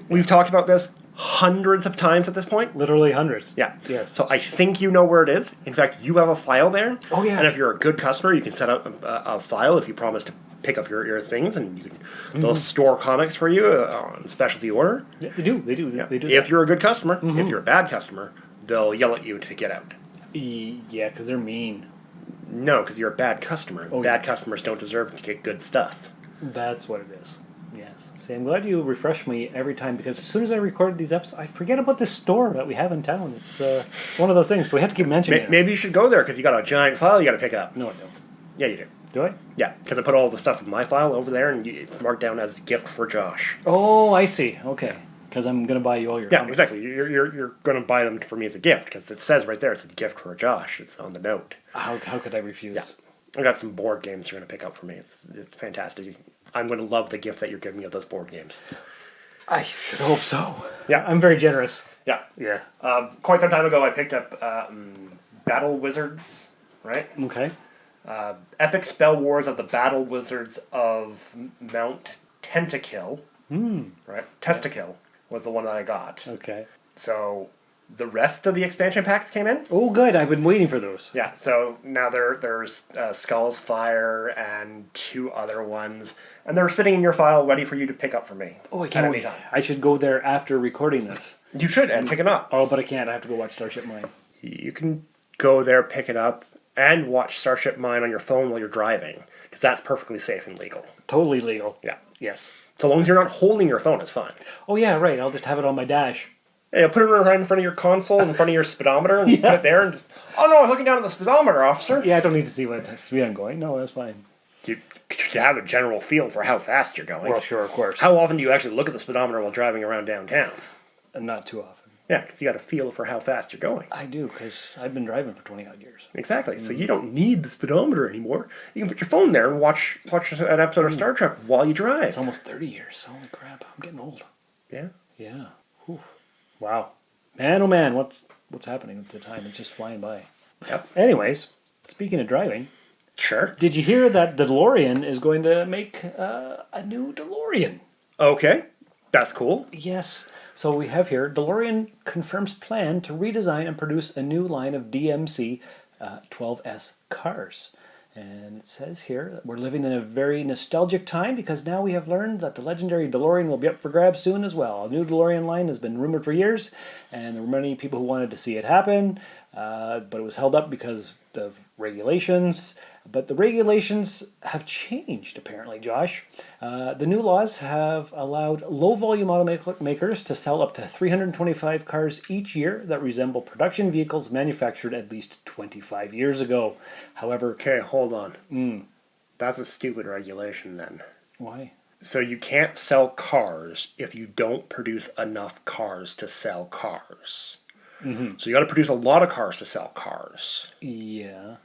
we've talked about this hundreds of times at this point. Literally hundreds. Yeah. Yes. So I think you know where it is. In fact, you have a file there. Oh, yeah. And if you're a good customer, you can set up a file if you promise to pick up your things, and you can, they'll store comics for you on specialty order. Yeah, they do. Yeah. They do. If you're a good customer, if you're a bad customer, they'll yell at you to get out. Yeah, because they're mean. No, because you're a bad customer. Oh, bad customers don't deserve to get good stuff. That's what it is. Yes. See, I'm glad you refresh me every time, because as soon as I record these episodes, I forget about this store that we have in town. It's one of those things, so we have to keep mentioning it. Maybe you should go there, because you got a giant file you got to pick up. No, I don't. Yeah, you do. Do I? Yeah, because I put all the stuff in my file over there, and it's marked down as gift for Josh. Oh, I see. Okay. Because I'm going to buy you all your comics. Exactly. You're going to buy them for me as a gift, because it says right there it's a gift for Josh. It's on the note. How could I refuse? Yeah. I got some board games you're going to pick up for me. It's fantastic. I'm going to love the gift that you're giving me of those board games. I should hope so. Yeah. I'm very generous. Yeah. Yeah. Quite some time ago, I picked up Battle Wizards, right? Okay. Epic Spell Wars of the Battle Wizards of Mount Tentakill. Right? Testakill was the one that I got. Okay. So the rest of the expansion packs came in. Oh, good. I've been waiting for those. Yeah, so now there's Skull's Fire and 2 other ones, and they're sitting in your file ready for you to pick up for me. Oh, I can't wait. Time. I should go there after recording this. You should, and pick it up. Oh, but I can't. I have to go watch Starship Mine. You can go there, pick it up, and watch Starship Mine on your phone while you're driving, because that's perfectly safe and legal. Totally legal. Yeah. Yes. So long as you're not holding your phone, it's fine. Oh, yeah, right. I'll just have it on my dash. Yeah, put it right in front of your console, in front of your speedometer, and put it there, and just, oh no, I was looking down at the speedometer, officer. Yeah, I don't need to see what speed I'm going. No, that's fine. You should have a general feel for how fast you're going. Well, sure, of course. How often do you actually look at the speedometer while driving around downtown? Not too often. Yeah, because you got a feel for how fast you're going. I do, because I've been driving for 20-odd years. Exactly. So you don't need the speedometer anymore. You can put your phone there and watch an episode of Star Trek while you drive. It's almost 30 years. Holy crap, I'm getting old. Yeah? Yeah. Whew. Wow. Man, oh man, what's happening at the time? It's just flying by. Yep. Anyways, speaking of driving. Sure. Did you hear that Delorean is going to make a new DeLorean? Okay. That's cool. Yes. So we have here, DeLorean confirms plan to redesign and produce a new line of DMC 12S cars. And it says here that we're living in a very nostalgic time, because now we have learned that the legendary DeLorean will be up for grabs soon as well. A new DeLorean line has been rumored for years, and there were many people who wanted to see it happen, but it was held up because of regulations. But the regulations have changed, apparently, Josh. The new laws have allowed low-volume automakers to sell up to 325 cars each year that resemble production vehicles manufactured at least 25 years ago. However... Okay, hold on. That's a stupid regulation, then. Why? So you can't sell cars if you don't produce enough cars to sell cars. Mm-hmm. So you got to produce a lot of cars to sell cars. Yeah.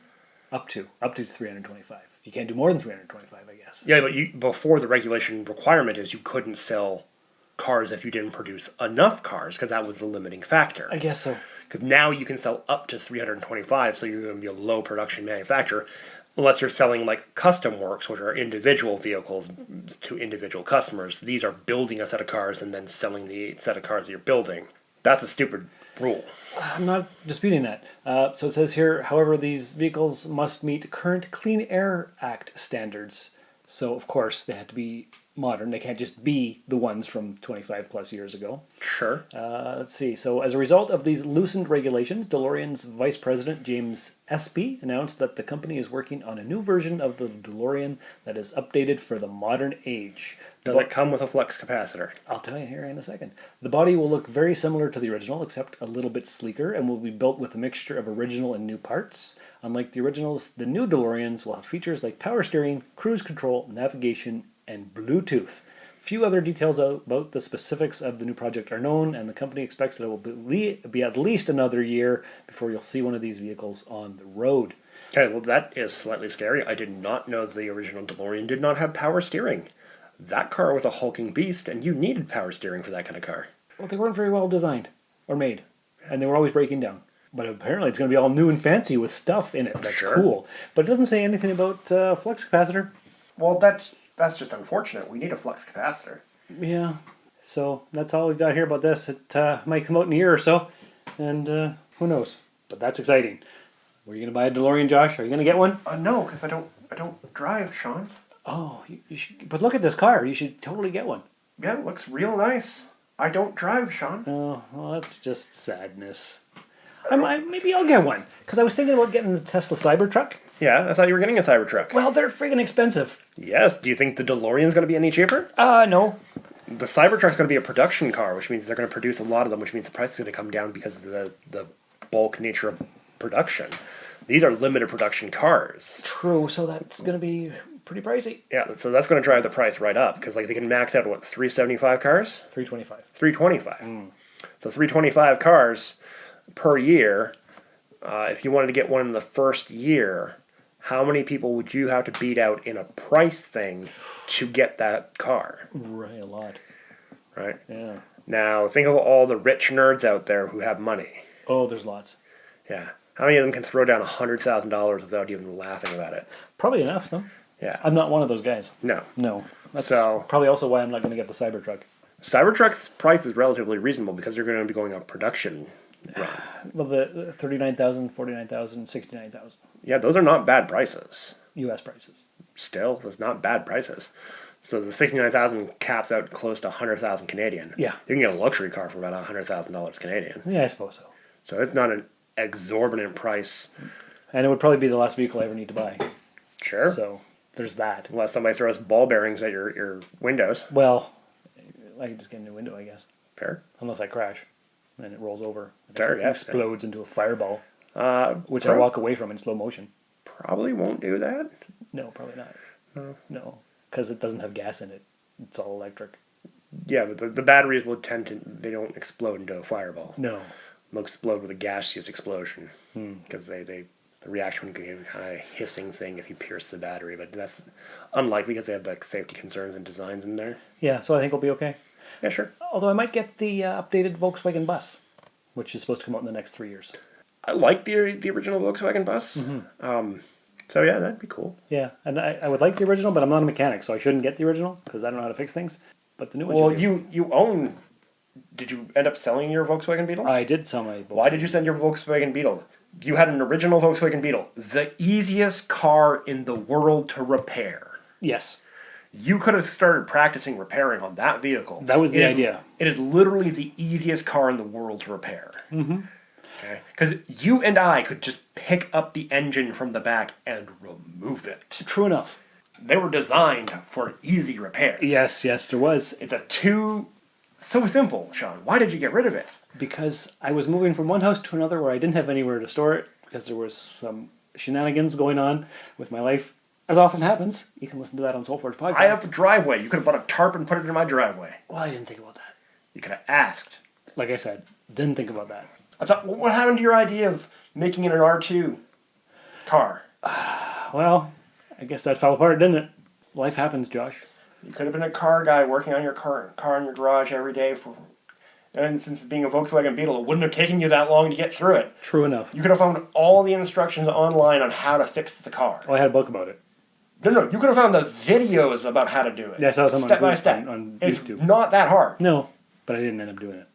Up to 325. You can't do more than 325, I guess. Yeah, but before the regulation requirement is you couldn't sell cars if you didn't produce enough cars, because that was the limiting factor. I guess so. Because now you can sell up to 325, so you're going to be a low production manufacturer, unless you're selling like custom works, which are individual vehicles to individual customers. These are building a set of cars and then selling the set of cars that you're building. That's a stupid rule. I'm not disputing that. So it says here, however, these vehicles must meet current Clean Air Act standards. So, of course, they have to be modern. They can't just be the ones from 25 plus years ago. Sure. Let's see. So, as a result of these loosened regulations, DeLorean's Vice President James Espy announced that the company is working on a new version of the DeLorean that is updated for the modern age. Does it come with a flux capacitor? I'll tell you here in a second. The body will look very similar to the original, except a little bit sleeker, and will be built with a mixture of original and new parts. Unlike the originals, the new DeLoreans will have features like power steering, cruise control, navigation, and Bluetooth. Few other details about the specifics of the new project are known, and the company expects that it will be at least another year before you'll see one of these vehicles on the road. Okay, well, that is slightly scary. I did not know the original DeLorean did not have power steering. That car was a hulking beast, and you needed power steering for that kind of car. Well, they weren't very well designed or made, and they were always breaking down. But apparently it's going to be all new and fancy with stuff in it. That's cool. But it doesn't say anything about flux capacitor. Well, that's just unfortunate. We need a flux capacitor. Yeah. So that's all we've got here about this. It might come out in a year or so, and who knows? But that's exciting. Were you going to buy a DeLorean, Josh? Are you going to get one? No, because I don't drive, Sean. Oh, you should. But look at this car. You should totally get one. Yeah, it looks real nice. I don't drive, Sean. Oh, well, that's just sadness. Maybe I'll get one, because I was thinking about getting the Tesla Cybertruck. Yeah, I thought you were getting a Cybertruck. Well, they're friggin' expensive. Yes. Do you think the DeLorean's going to be any cheaper? No. The Cybertruck's going to be a production car, which means they're going to produce a lot of them, which means the price is going to come down because of the bulk nature of production. These are limited production cars. True, so that's going to be pretty pricey. Yeah, so that's going to drive the price right up, because they can max out, what, 375 cars? 325. 325. So 325 cars per year. If you wanted to get one in the first year, how many people would you have to beat out in a price thing to get that car? Right, a lot. Right? Yeah. Now, think of all the rich nerds out there who have money. Oh, there's lots. Yeah. How many of them can throw down $100,000 without even laughing about it? Probably enough, no? Yeah. I'm not one of those guys. No. That's probably also why I'm not going to get the Cybertruck. Cybertruck's price is relatively reasonable because you're going to be going on production run. Well, the 39,000, 49,000, 69,000. Yeah, those are not bad prices. U.S. prices. Still, that's not bad prices. So the 69,000 caps out close to 100,000 Canadian. Yeah. You can get a luxury car for about $100,000 Canadian. Yeah, I suppose so. So it's not an exorbitant price. And it would probably be the last vehicle I ever need to buy. Sure. So there's that. Unless somebody throws ball bearings at your windows. Well, I can just get a new window, I guess. Fair. Unless I crash. And it rolls over. Fair, it yeah. explodes into a fireball. Which I Pro- walk away from in slow motion. Probably won't do that. No, probably not. No. Because it doesn't have gas in it. It's all electric. Yeah, but the batteries will they don't explode into a fireball. No. They'll explode with a gaseous explosion. Because the reaction can be kind of a hissing thing if you pierce the battery. But that's unlikely because they have like safety concerns and designs in there. Yeah, so I think it'll be okay. Yeah, sure. Although I might get the updated Volkswagen bus, which is supposed to come out in the next 3 years. I like the original Volkswagen bus. So yeah, that'd be cool. Yeah, and I would like the original, but I'm not a mechanic, so I shouldn't get the original because I don't know how to fix things. But the new one. Well, you own. Did you end up selling your Volkswagen Beetle? I did sell my Volkswagen. Why did you sell your Volkswagen Beetle? You had an original Volkswagen Beetle, the easiest car in the world to repair. Yes. You could have started practicing repairing on that vehicle. That was the idea. It is literally the easiest car in the world to repair. Mm-hmm. Okay, because you and I could just pick up the engine from the back and remove it. True enough. They were designed for easy repair. Yes, there was. It's so simple, Sean. Why did you get rid of it? Because I was moving from one house to another where I didn't have anywhere to store it because there was some shenanigans going on with my life. As often happens, you can listen to that on Soulforge Podcast. I have a driveway. You could have bought a tarp and put it in my driveway. Well, I didn't think about that. You could have asked. Like I said, didn't think about that. I thought, well, what happened to your idea of making it an R2 car? Well, I guess that fell apart, didn't it? Life happens, Josh. You could have been a car guy working on your car in your garage every day and since being a Volkswagen Beetle, it wouldn't have taken you that long to get through it. True enough. You could have found all the instructions online on how to fix the car. Oh, I had a book about it. No, you could have found the videos about how to do it. Yeah, I saw some step by step. On it's YouTube. Not that hard. No, but I didn't end up doing it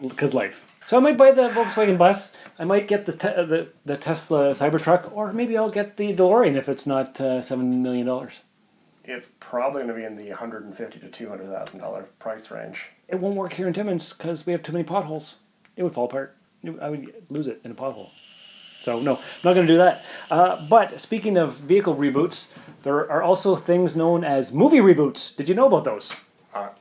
because life. So I might buy the Volkswagen bus. I might get the Tesla Cybertruck, or maybe I'll get the DeLorean if it's not $7 million. It's probably going to be in the $150,000 to $200,000 price range. It won't work here in Timmins because we have too many potholes. It would fall apart. I would lose it in a pothole. So no, I'm not going to do that. But speaking of vehicle reboots, there are also things known as movie reboots. Did you know about those?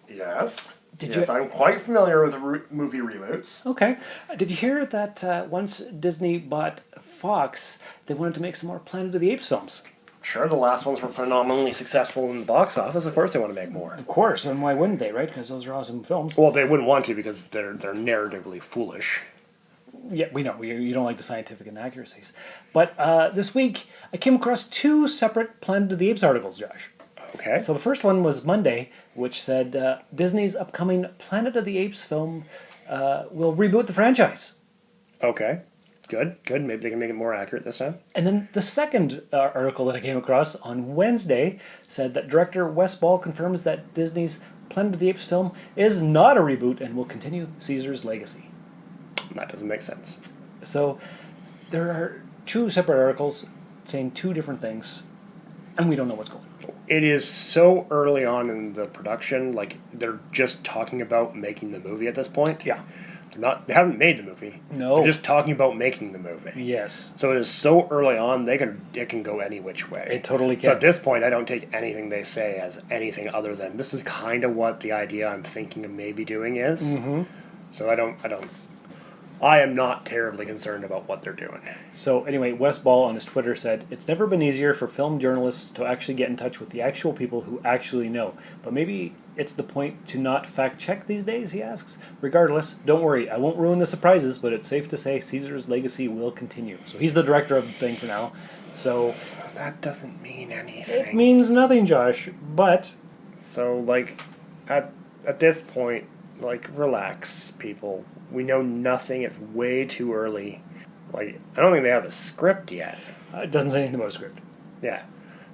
Yes. I'm quite familiar with movie reboots. Okay. Did you hear that once Disney bought Fox, they wanted to make some more Planet of the Apes films? Sure, the last ones were phenomenally successful in the box office. Of course they want to make more. Of course, and why wouldn't they, right? Because those are awesome films. Well, they wouldn't want to because they're narratively foolish. Yeah, we know. You don't like the scientific inaccuracies. But this week, I came across 2 separate Planet of the Apes articles, Josh. Okay. So the first one was Monday, which said Disney's upcoming Planet of the Apes film will reboot the franchise. Okay. Good. Maybe they can make it more accurate this time. And then the second article that I came across on Wednesday said that director Wes Ball confirms that Disney's Planet of the Apes film is not a reboot and will continue Caesar's legacy. That doesn't make sense. So there are 2 separate articles saying 2 different things, and we don't know what's going on. It is so early on in the production, like they're just talking about making the movie at this point. Yeah. They haven't made the movie. No. They're just talking about making the movie. Yes. So it is so early on, it can go any which way. It totally can. So at this point, I don't take anything they say as anything other than this is kind of what the idea I'm thinking of maybe doing is. Mm-hmm. So I am not terribly concerned about what they're doing. So anyway, Wes Ball on his Twitter said, "It's never been easier for film journalists to actually get in touch with the actual people who actually know. But maybe it's the point to not fact-check these days," he asks. "Regardless, don't worry, I won't ruin the surprises, but it's safe to say Caesar's legacy will continue." So he's the director of the thing for now. So that doesn't mean anything. It means nothing, Josh, but... So, like, at this point, like, relax, people. We know nothing. It's way too early. Like, I don't think they have a script yet. It doesn't say anything about a script. Yeah.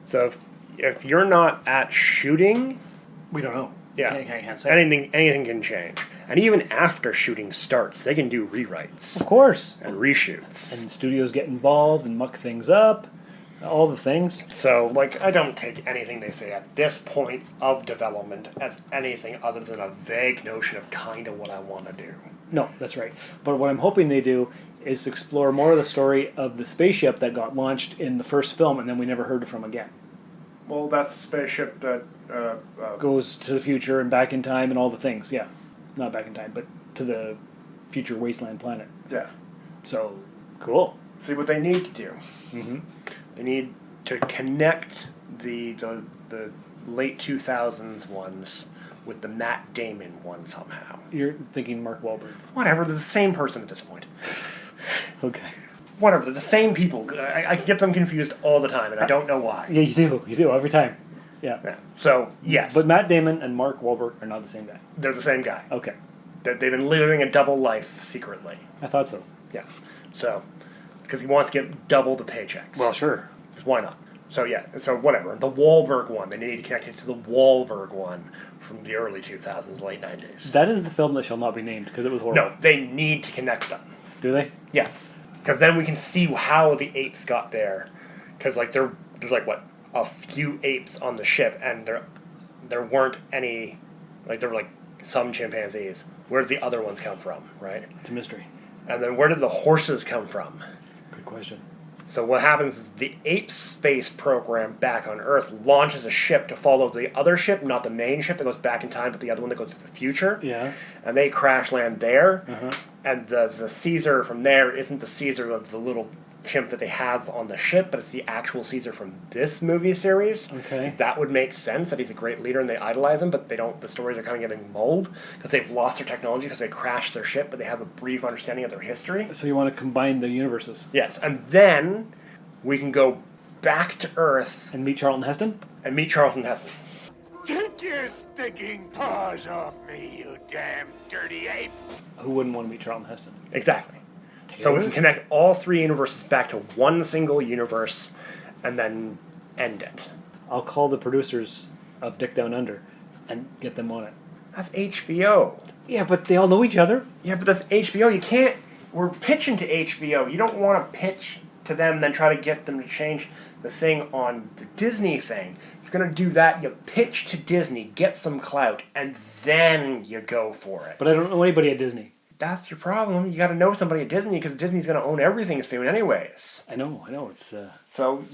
So if you're not at shooting, we don't know. Yeah. I can't say. Anything can change. And even after shooting starts, they can do rewrites. Of course. And reshoots. And studios get involved and muck things up. All the things. So, like, I don't take anything they say at this point of development as anything other than a vague notion of kind of what I want to do. No, that's right. But what I'm hoping they do is explore more of the story of the spaceship that got launched in the first film and then we never heard from again. Well, that's the spaceship that... goes to the future and back in time and all the things, yeah. Not back in time, but to the future wasteland planet. Yeah. So, cool. See what they need to do. Mm-hmm. They need to connect the late 2000s ones with the Matt Damon one somehow. You're thinking Mark Wahlberg. Whatever, they're the same person at this point. Okay. Whatever, they're the same people. I get them confused all the time, and I don't know why. Yeah, you do, every time. Yeah. So, yes. But Matt Damon and Mark Wahlberg are not the same guy. They're the same guy. Okay. They've been living a double life secretly. I thought so. Yeah. So, because he wants to get double the paychecks. Well, sure. Why not? So, yeah. So, whatever. The Wahlberg one, they need to connect it to the Wahlberg one from the early 2000s, late 90s. That is the film that shall not be named, because it was horrible. No, they need to connect them. Do they? Yes. Because then we can see how the apes got there. Because, like, there's, like, what? A few apes on the ship, and there weren't any, like, there were, like, some chimpanzees. Where did the other ones come from, right? It's a mystery. And then where did the horses come from? Good question. So what happens is the ape space program back on Earth launches a ship to follow the other ship, not the main ship that goes back in time, but the other one that goes to the future. Yeah. And they crash land there. Uh-huh. And the Caesar from there isn't the Caesar of the little chimp that they have on the ship, but it's the actual Caesar from this movie series. Okay. That would make sense, that he's a great leader and they idolize him, but they don't. The stories are kind of getting mulled because they've lost their technology because they crashed their ship, but they have a brief understanding of their history. So you want to combine the universes? Yes, and then we can go back to Earth and meet Charlton Heston. Take your stinking paws off me, you damn dirty ape! Who wouldn't want to meet Charlton Heston? Exactly. So we can connect all 3 universes back to one single universe and then end it. I'll call the producers of Dick Down Under and get them on it. That's HBO. Yeah, but they all know each other. Yeah, but that's HBO. You can't... We're pitching to HBO. You don't want to pitch to them then try to get them to change the thing on the Disney thing. If you're going to do that, you pitch to Disney, get some clout, and then you go for it. But I don't know anybody at Disney. That's your problem. You got to know somebody at Disney because Disney's going to own everything soon anyways. I know. It's So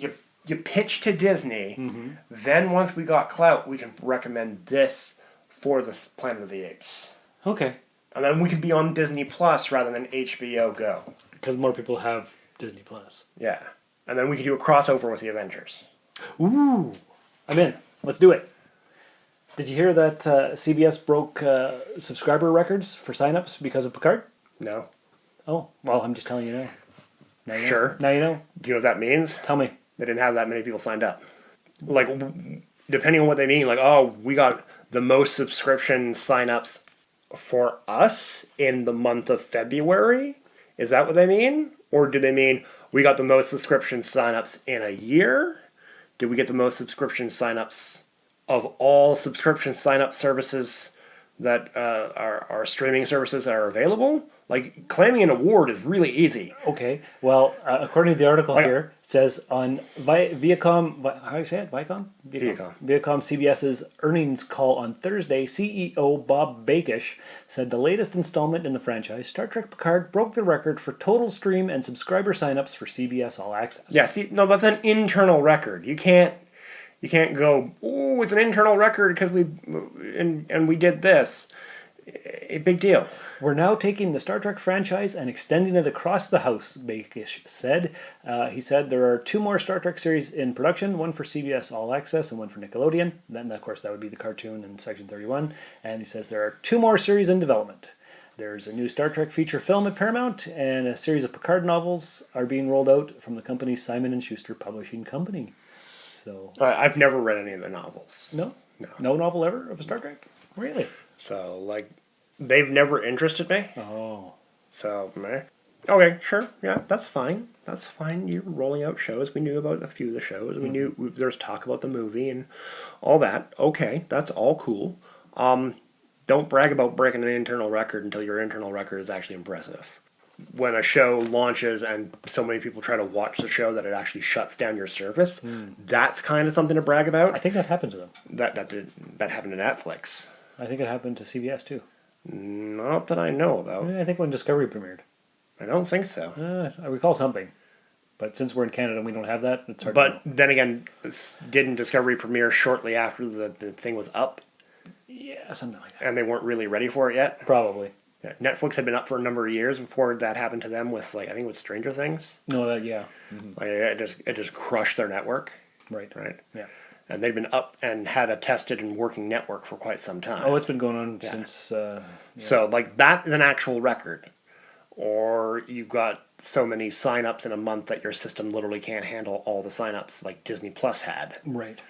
you pitch to Disney. Mm-hmm. Then once we got clout, we can recommend this for the Planet of the Apes. Okay. And then we could be on Disney Plus rather than HBO Go. Because more people have Disney Plus. Yeah. And then we could do a crossover with the Avengers. Ooh. I'm in. Let's do it. Did you hear that CBS broke subscriber records for signups because of Picard? No. Oh, well, I'm just telling you now. Now you know. Sure. Now you know. Do you know what that means? Tell me. They didn't have that many people signed up. Like, depending on what they mean, like, oh, we got the most subscription signups for us in the month of February? Is that what they mean? Or do they mean we got the most subscription signups in a year? Did we get the most subscription signups of all subscription signup services that are streaming services that are available? Like, claiming an award is really easy. Okay. Well, according to the article here, it says on Viacom, how do you say it? Viacom? Viacom CBS's earnings call on Thursday, CEO Bob Bakish said the latest installment in the franchise, Star Trek Picard, broke the record for total stream and subscriber signups for CBS All Access. Yeah, see, no, that's an internal record. You can't go, oh, it's an internal record because we did this. A big deal. We're now taking the Star Trek franchise and extending it across the house, Bakish said. He said there are 2 more Star Trek series in production, one for CBS All Access and one for Nickelodeon. Then, of course, that would be the cartoon in Section 31. And he says there are 2 more series in development. There's a new Star Trek feature film at Paramount, and a series of Picard novels are being rolled out from the company's Simon & Schuster Publishing Company. So I've never read any of the novels. No? No novel ever of a Star Trek? Really? So, like, they've never interested me. Oh. So, meh. Okay, sure. Yeah, that's fine. That's fine. You're rolling out shows. We knew about a few of the shows. We knew there's talk about the movie and all that. Okay, that's all cool. Don't brag about breaking an internal record until your internal record is actually impressive. When a show launches and so many people try to watch the show that it actually shuts down your service, that's kind of something to brag about. I think that happened to them. That happened to Netflix. I think it happened to CBS too. Not that I know about. I think when Discovery premiered. I don't think so. I recall something. But since we're in Canada and we don't have that, it's hard to know. Then again, didn't Discovery premiere shortly after the thing was up? Yeah, something like that. And they weren't really ready for it yet? Probably. Yeah. Netflix had been up for a number of years before that happened to them with, like, I think with Stranger Things. No, yeah. Mm-hmm. Like, it just crushed their network. Right. Yeah. And they've been up and had a tested and working network for quite some time. Oh, it's been going on since... So, like, that is an actual record. Or you've got so many signups in a month that your system literally can't handle all the signups like Disney Plus had. Right.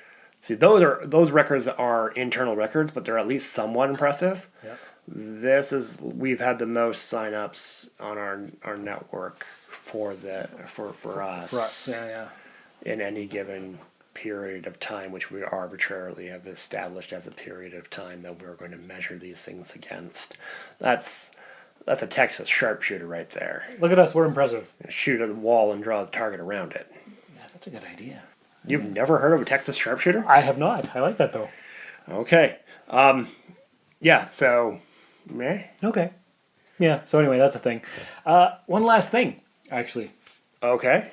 See, those records are internal records, but they're at least somewhat impressive. Yeah. We've had the most signups on our network for us. For us, yeah. In any given period of time, which we arbitrarily have established as a period of time that we're going to measure these things against. That's a Texas sharpshooter right there. Look at us, we're impressive. Shoot at the wall and draw the target around it. Yeah, that's a good idea. You've never heard of a Texas sharpshooter? I have not. I like that, though. Okay. Yeah, so... Meh. Okay. Yeah, so anyway, that's a thing. One last thing, actually. Okay.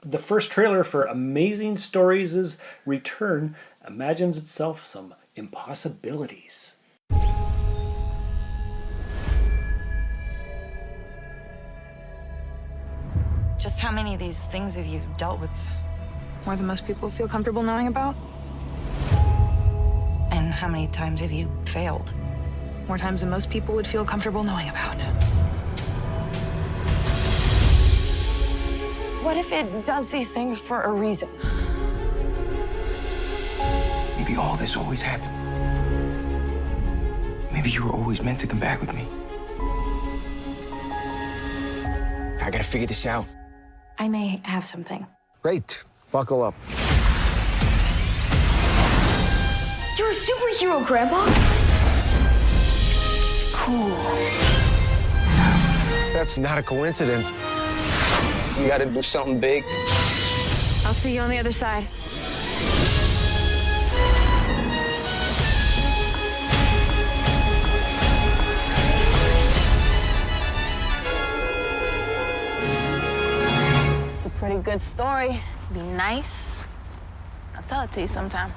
The first trailer for Amazing Stories' return imagines itself some impossibilities. Just how many of these things have you dealt with? More than most people feel comfortable knowing about? And how many times have you failed? More times than most people would feel comfortable knowing about. What if it does these things for a reason? Maybe all this always happened. Maybe you were always meant to come back with me. I gotta figure this out. I may have something. Great. Buckle up. You're a superhero, Grandpa! Cool. That's not a coincidence. You gotta do something big. I'll see you on the other side. It's a pretty good story. Be nice. I'll tell it to you sometime.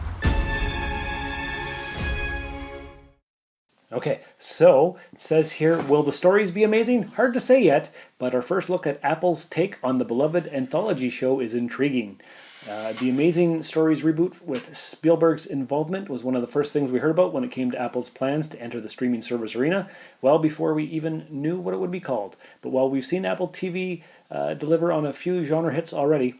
Okay, so it says here, will the stories be amazing? Hard to say yet, but our first look at Apple's take on the beloved anthology show is intriguing. The Amazing Stories reboot with Spielberg's involvement was one of the first things we heard about when it came to Apple's plans to enter the streaming service arena, well before we even knew what it would be called. But while we've seen Apple TV deliver on a few genre hits already,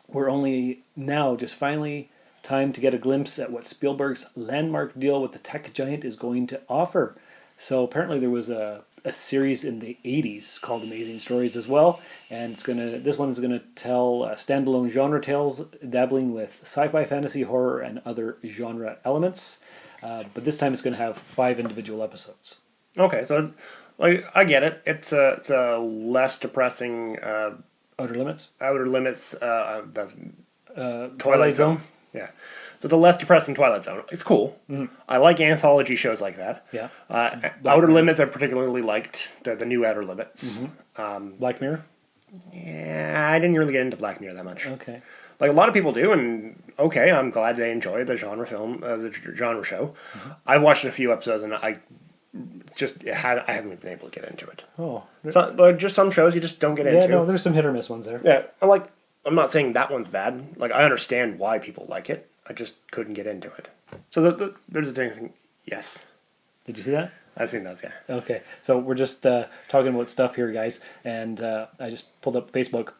we're only now just finally time to get a glimpse at what Spielberg's landmark deal with the tech giant is going to offer. So apparently there was a series in the 80s called Amazing Stories as well, and this one is going to tell standalone genre tales dabbling with sci-fi, fantasy, horror, and other genre elements. But this time it's going to have 5 individual episodes. Okay, so I get it. It's a less depressing... Outer Limits? Outer Limits, that's... Twilight Zone? Yeah. So it's a less depressing Twilight Zone. It's cool. Mm-hmm. I like anthology shows like that. Yeah. Outer Limits I particularly liked, the new Outer Limits. Mm-hmm. Black Mirror? Yeah, I didn't really get into Black Mirror that much. Okay. Like a lot of people do, and okay, I'm glad they enjoy the genre film, the genre show. Mm-hmm. I've watched a few episodes, and I haven't been able to get into it. Oh. But just some shows you just don't get into. Yeah, no, there's some hit or miss ones there. Yeah, I'm not saying that one's bad. Like, I understand why people like it. I just couldn't get into it. So there's a thing. Yes. Did you see that? I've seen that, yeah. Okay, so we're just talking about stuff here, guys, and I just pulled up Facebook,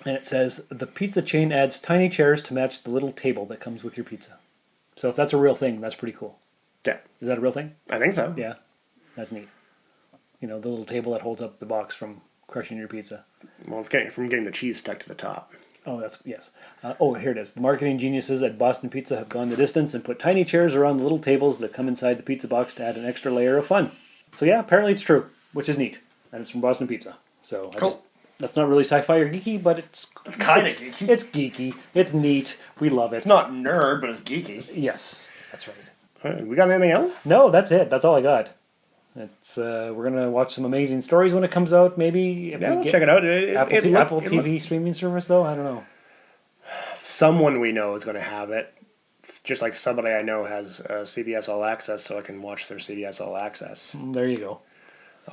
and it says, the pizza chain adds tiny chairs to match the little table that comes with your pizza. So if that's a real thing, that's pretty cool. Yeah. Is that a real thing? I think so. Yeah. That's neat. You know, the little table that holds up the box from crushing your pizza. Well, it's from getting the cheese stuck to the top. Oh, yes. Here it is. The marketing geniuses at Boston Pizza have gone the distance and put tiny chairs around the little tables that come inside the pizza box to add an extra layer of fun. So yeah, apparently it's true, which is neat. And it's from Boston Pizza. So cool. That's not really sci-fi or geeky, but it's kind of geeky. It's geeky. It's neat. We love it. It's not nerd, but it's geeky. Yes, that's right. All right, we got anything else? No, that's it. That's all I got. It's we're gonna watch some Amazing Stories when it comes out. Maybe if we get check it out. Apple TV streaming service, though. I don't know. Someone we know is going to have it. Just like somebody I know has CBS All Access, so I can watch their CBS All Access. There you go.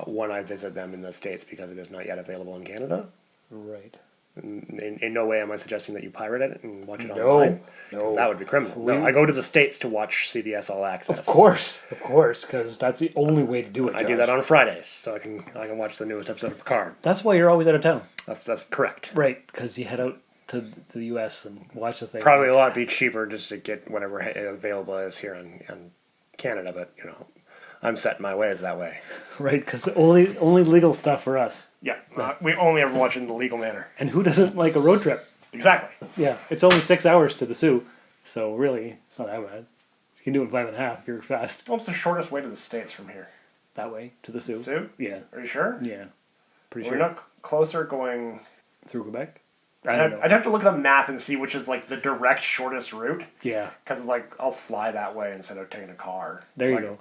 When I visit them in the States, because it is not yet available in Canada. Right. In no way am I suggesting that you pirate it and watch it online. No. That would be criminal. No, I go to the States to watch CBS All Access. Of course, because that's the only way to do it. I do that on Fridays, so I can watch the newest episode of Picard. That's why you're always out of town. That's correct. Right, because you head out to the U.S. and watch the thing. Probably a lot be cheaper just to get whatever available is here in Canada, but I'm set in my ways that way. Right, because only legal stuff for us. Yeah, we only ever watch it in the legal manner. And who doesn't like a road trip? Exactly. Yeah, it's only 6 hours to the Sioux, so really, it's not that bad. You can do it in 5.5 if you're fast. What's the shortest way to the States from here? That way, to the Sioux. Sioux? Yeah. Are you sure? Yeah. Pretty sure. We're not closer going... Through Quebec? I'd have to look at the map and see which is like the direct shortest route. Yeah. Because I'll fly that way instead of taking a car. There you go.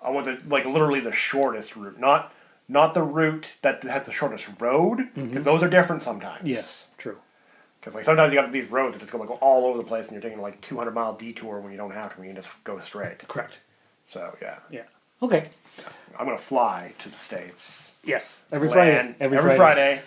I want literally the shortest route, not the route that has the shortest road, because those are different sometimes. Yes, true. Because sometimes you got these roads that just go all over the place, and you're taking 200-mile detour when you don't have to. When you can just go straight. Correct. So yeah. Yeah. Okay. I'm gonna fly to the States. Yes. Every Friday. Every Friday.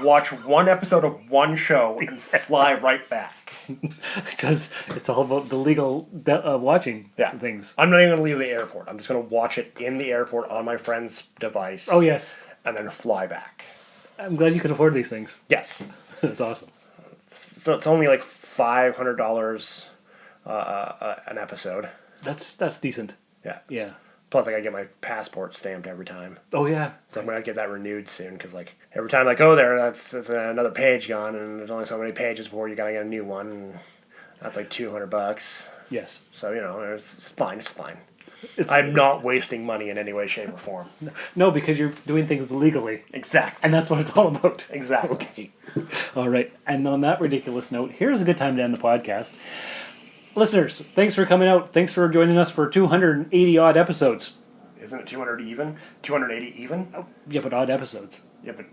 Watch one episode of one show and fly right back. Because it's all about the legal watching things. I'm not even going to leave the airport. I'm just going to watch it in the airport on my friend's device. Oh, yes. And then fly back. I'm glad you can afford these things. Yes. That's awesome. So it's only $500 an episode. That's decent. Yeah. Yeah. Plus, I got to get my passport stamped every time. Oh, yeah. So I'm going to get that renewed soon, because every time I go there, that's another page gone, and there's only so many pages before you got to get a new one, and that's $200. Yes. So, it's fine. It's fine. I'm not wasting money in any way, shape, or form. No, because you're doing things legally. Exactly. And that's what it's all about. Exactly. Okay. All right. And on that ridiculous note, here's a good time to end the podcast. Listeners, thanks for coming out. Thanks for joining us for 280-odd episodes. Isn't it 200 even? 280 even? Oh, yeah, but odd episodes. Yeah, but...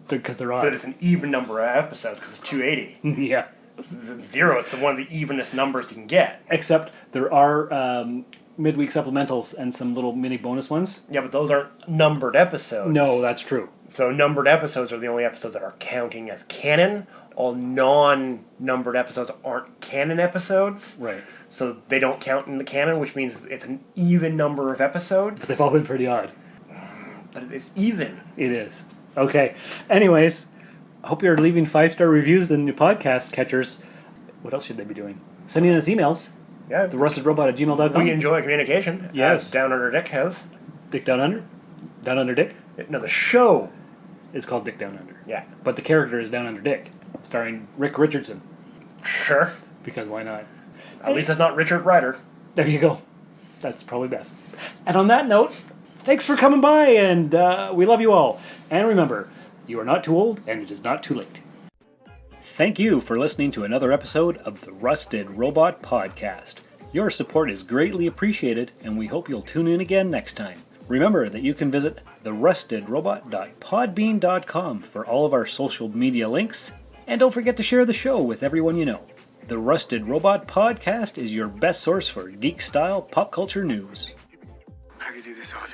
Because they're odd. But it's an even number of episodes, because it's 280. Yeah. Zero is one of the evenest numbers you can get. Except there are midweek supplementals and some little mini bonus ones. Yeah, but those aren't numbered episodes. No, that's true. So numbered episodes are the only episodes that are counting as canon, all non-numbered episodes aren't canon episodes. Right. So they don't count in the canon, which means it's an even number of episodes. But they've all been pretty odd. But it's even. It is. Okay. Anyways, I hope you're leaving 5-star reviews in the podcast catchers. What else should they be doing? Sending us emails. Yeah. therustedrobot@gmail.com. We enjoy communication. Yes. As Down Under Dick has. Dick Down Under? Down Under Dick? No, the show is called Dick Down Under. Yeah. But the character is Down Under Dick, starring Rick Richardson. Sure. Because why not? At least it's not Richard Ryder. There you go. That's probably best. And on that note, thanks for coming by, and we love you all. And remember, you are not too old, and it is not too late. Thank you for listening to another episode of the Rusted Robot Podcast. Your support is greatly appreciated, and we hope you'll tune in again next time. Remember that you can visit therustedrobot.podbean.com for all of our social media links, and don't forget to share the show with everyone you know. The Rusted Robot Podcast is your best source for geek-style pop culture news. I could do this all day.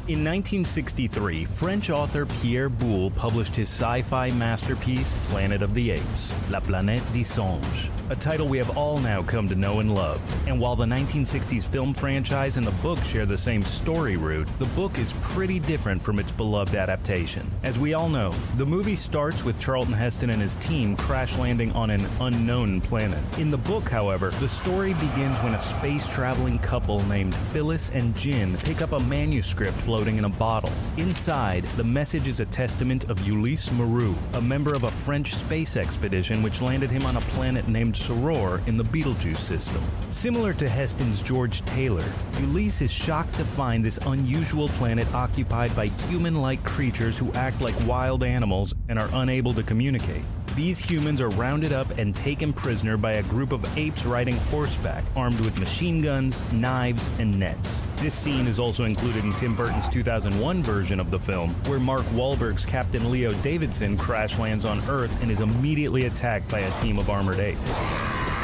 In 1963, French author Pierre Boulle published his sci-fi masterpiece, Planet of the Apes, La Planète des Singes, a title we have all now come to know and love. And while the 1960s film franchise and the book share the same story route, the book is pretty different from its beloved adaptation. As we all know, the movie starts with Charlton Heston and his team crash landing on an unknown planet. In the book, however, the story begins when a space-traveling couple named Phyllis and Jin pick up a manuscript floating in a bottle. Inside, the message is a testament of Ulysse Moreau, a member of a French space expedition which landed him on a planet named Soror in the Betelgeuse system. Similar to Heston's George Taylor, Ulysse is shocked to find this unusual planet occupied by human-like creatures who act like wild animals and are unable to communicate. These humans are rounded up and taken prisoner by a group of apes riding horseback, armed with machine guns, knives, and nets. This scene is also included in Tim Burton's 2001 version of the film, where Mark Wahlberg's Captain Leo Davidson crash lands on Earth and is immediately attacked by a team of armored apes.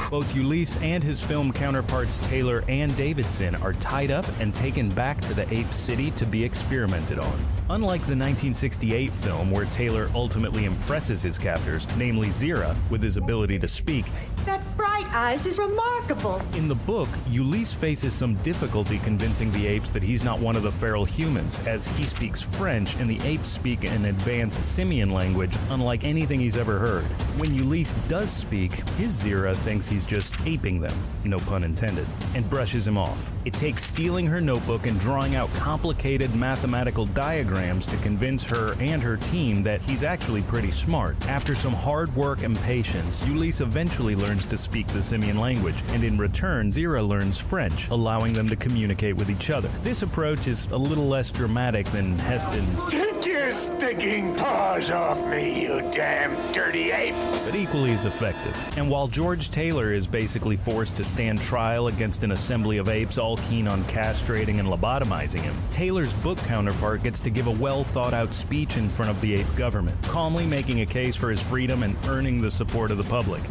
Both Ulysse and his film counterparts Taylor and Davidson are tied up and taken back to the Ape City to be experimented on. Unlike the 1968 film, where Taylor ultimately impresses his captors, namely Zira, with his ability to speak, that bright eyes is remarkable. In the book, Ulysse faces some difficulty convincing the apes that he's not one of the feral humans, as he speaks French and the apes speak an advanced simian language unlike anything he's ever heard. When Ulysse does speak, his Zira thinks he's just aping them, no pun intended, and brushes him off. It takes stealing her notebook and drawing out complicated mathematical diagrams to convince her and her team that he's actually pretty smart. After some hard work and patience, Ulysse eventually learns to speak the simian language, and in return, Zira learns French, allowing them to communicate with each other. This approach is a little less dramatic than Heston's Take your stinking paws off me, you damn dirty ape! but equally as effective. And while George Taylor is basically forced to stand trial against an assembly of apes all keen on castrating and lobotomizing him, Taylor's book counterpart gets to give a well-thought-out speech in front of the ape government, calmly making a case for his freedom and earning the support of the public.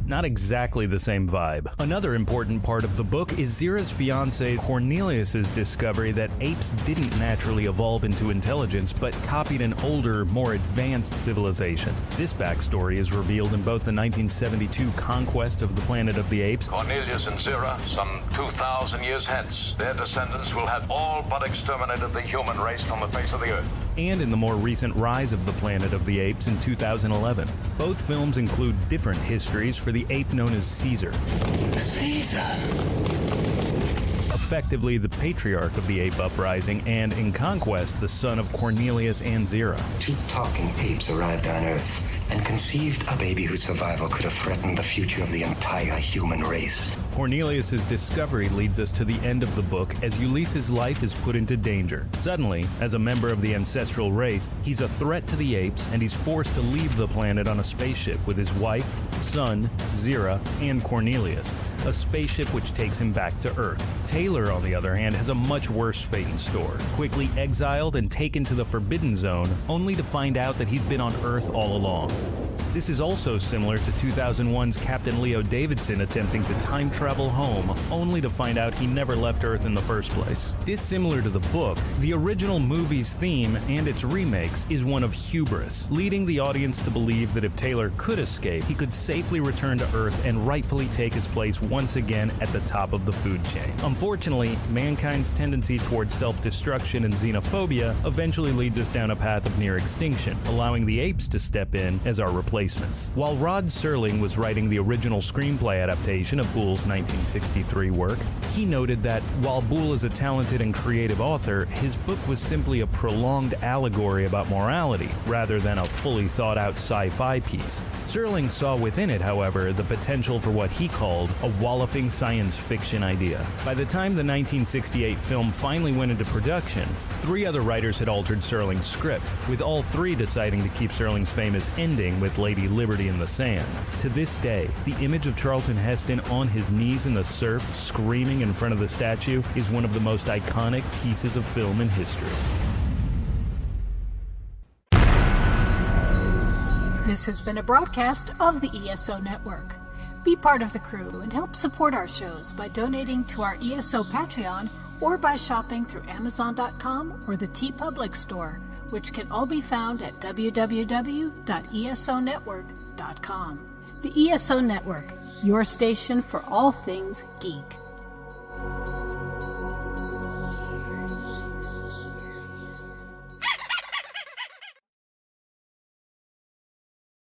Not exactly the same vibe. Another important part of the book is Zira's fiancé Cornelius's discovery that apes didn't naturally evolve into intelligence, but copied an older, more advanced civilization. This backstory is revealed in both the 1972 Conquest of the Planet of the Apes, Cornelius and Zira, some 2,000 years hence, their descendants will have all but exterminated the human race from the face of the earth, and in the more recent Rise of the Planet of the Apes in 2011. Both films include different histories for the ape known as Caesar. Caesar? Effectively the patriarch of the ape uprising, and in Conquest, the son of Cornelius and Zira. Two talking apes arrived on Earth and conceived a baby whose survival could have threatened the future of the entire human race. Cornelius's discovery leads us to the end of the book as Ulysses' life is put into danger. Suddenly, as a member of the ancestral race, he's a threat to the apes and he's forced to leave the planet on a spaceship with his wife, son, Zira, and Cornelius. A spaceship which takes him back to Earth. Taylor, on the other hand, has a much worse fate in store. Quickly exiled and taken to the Forbidden Zone, only to find out that he's been on Earth all along. This is also similar to 2001's Captain Leo Davidson attempting to time travel home, only to find out he never left Earth in the first place. Dissimilar to the book, the original movie's theme and its remakes is one of hubris, leading the audience to believe that if Taylor could escape, he could safely return to Earth and rightfully take his place once again at the top of the food chain. Unfortunately, mankind's tendency towards self-destruction and xenophobia eventually leads us down a path of near extinction, allowing the apes to step in as our replacements. While Rod Serling was writing the original screenplay adaptation of Boole's 1963 work, he noted that while Boole is a talented and creative author, his book was simply a prolonged allegory about morality, rather than a fully thought-out sci-fi piece. Serling saw within it, however, the potential for what he called a walloping science fiction idea. By the time the 1968 film finally went into production, 3 other writers had altered Serling's script, with all 3 deciding to keep Serling's famous ending with Lady Liberty in the sand. To this day, the image of Charlton Heston on his knees in the surf, screaming in front of the statue, is one of the most iconic pieces of film in history. This has been a broadcast of the ESO Network. Be part of the crew and help support our shows by donating to our ESO Patreon or by shopping through Amazon.com or the TeePublic Store, which can all be found at www.esonetwork.com. The ESO Network, your station for all things geek.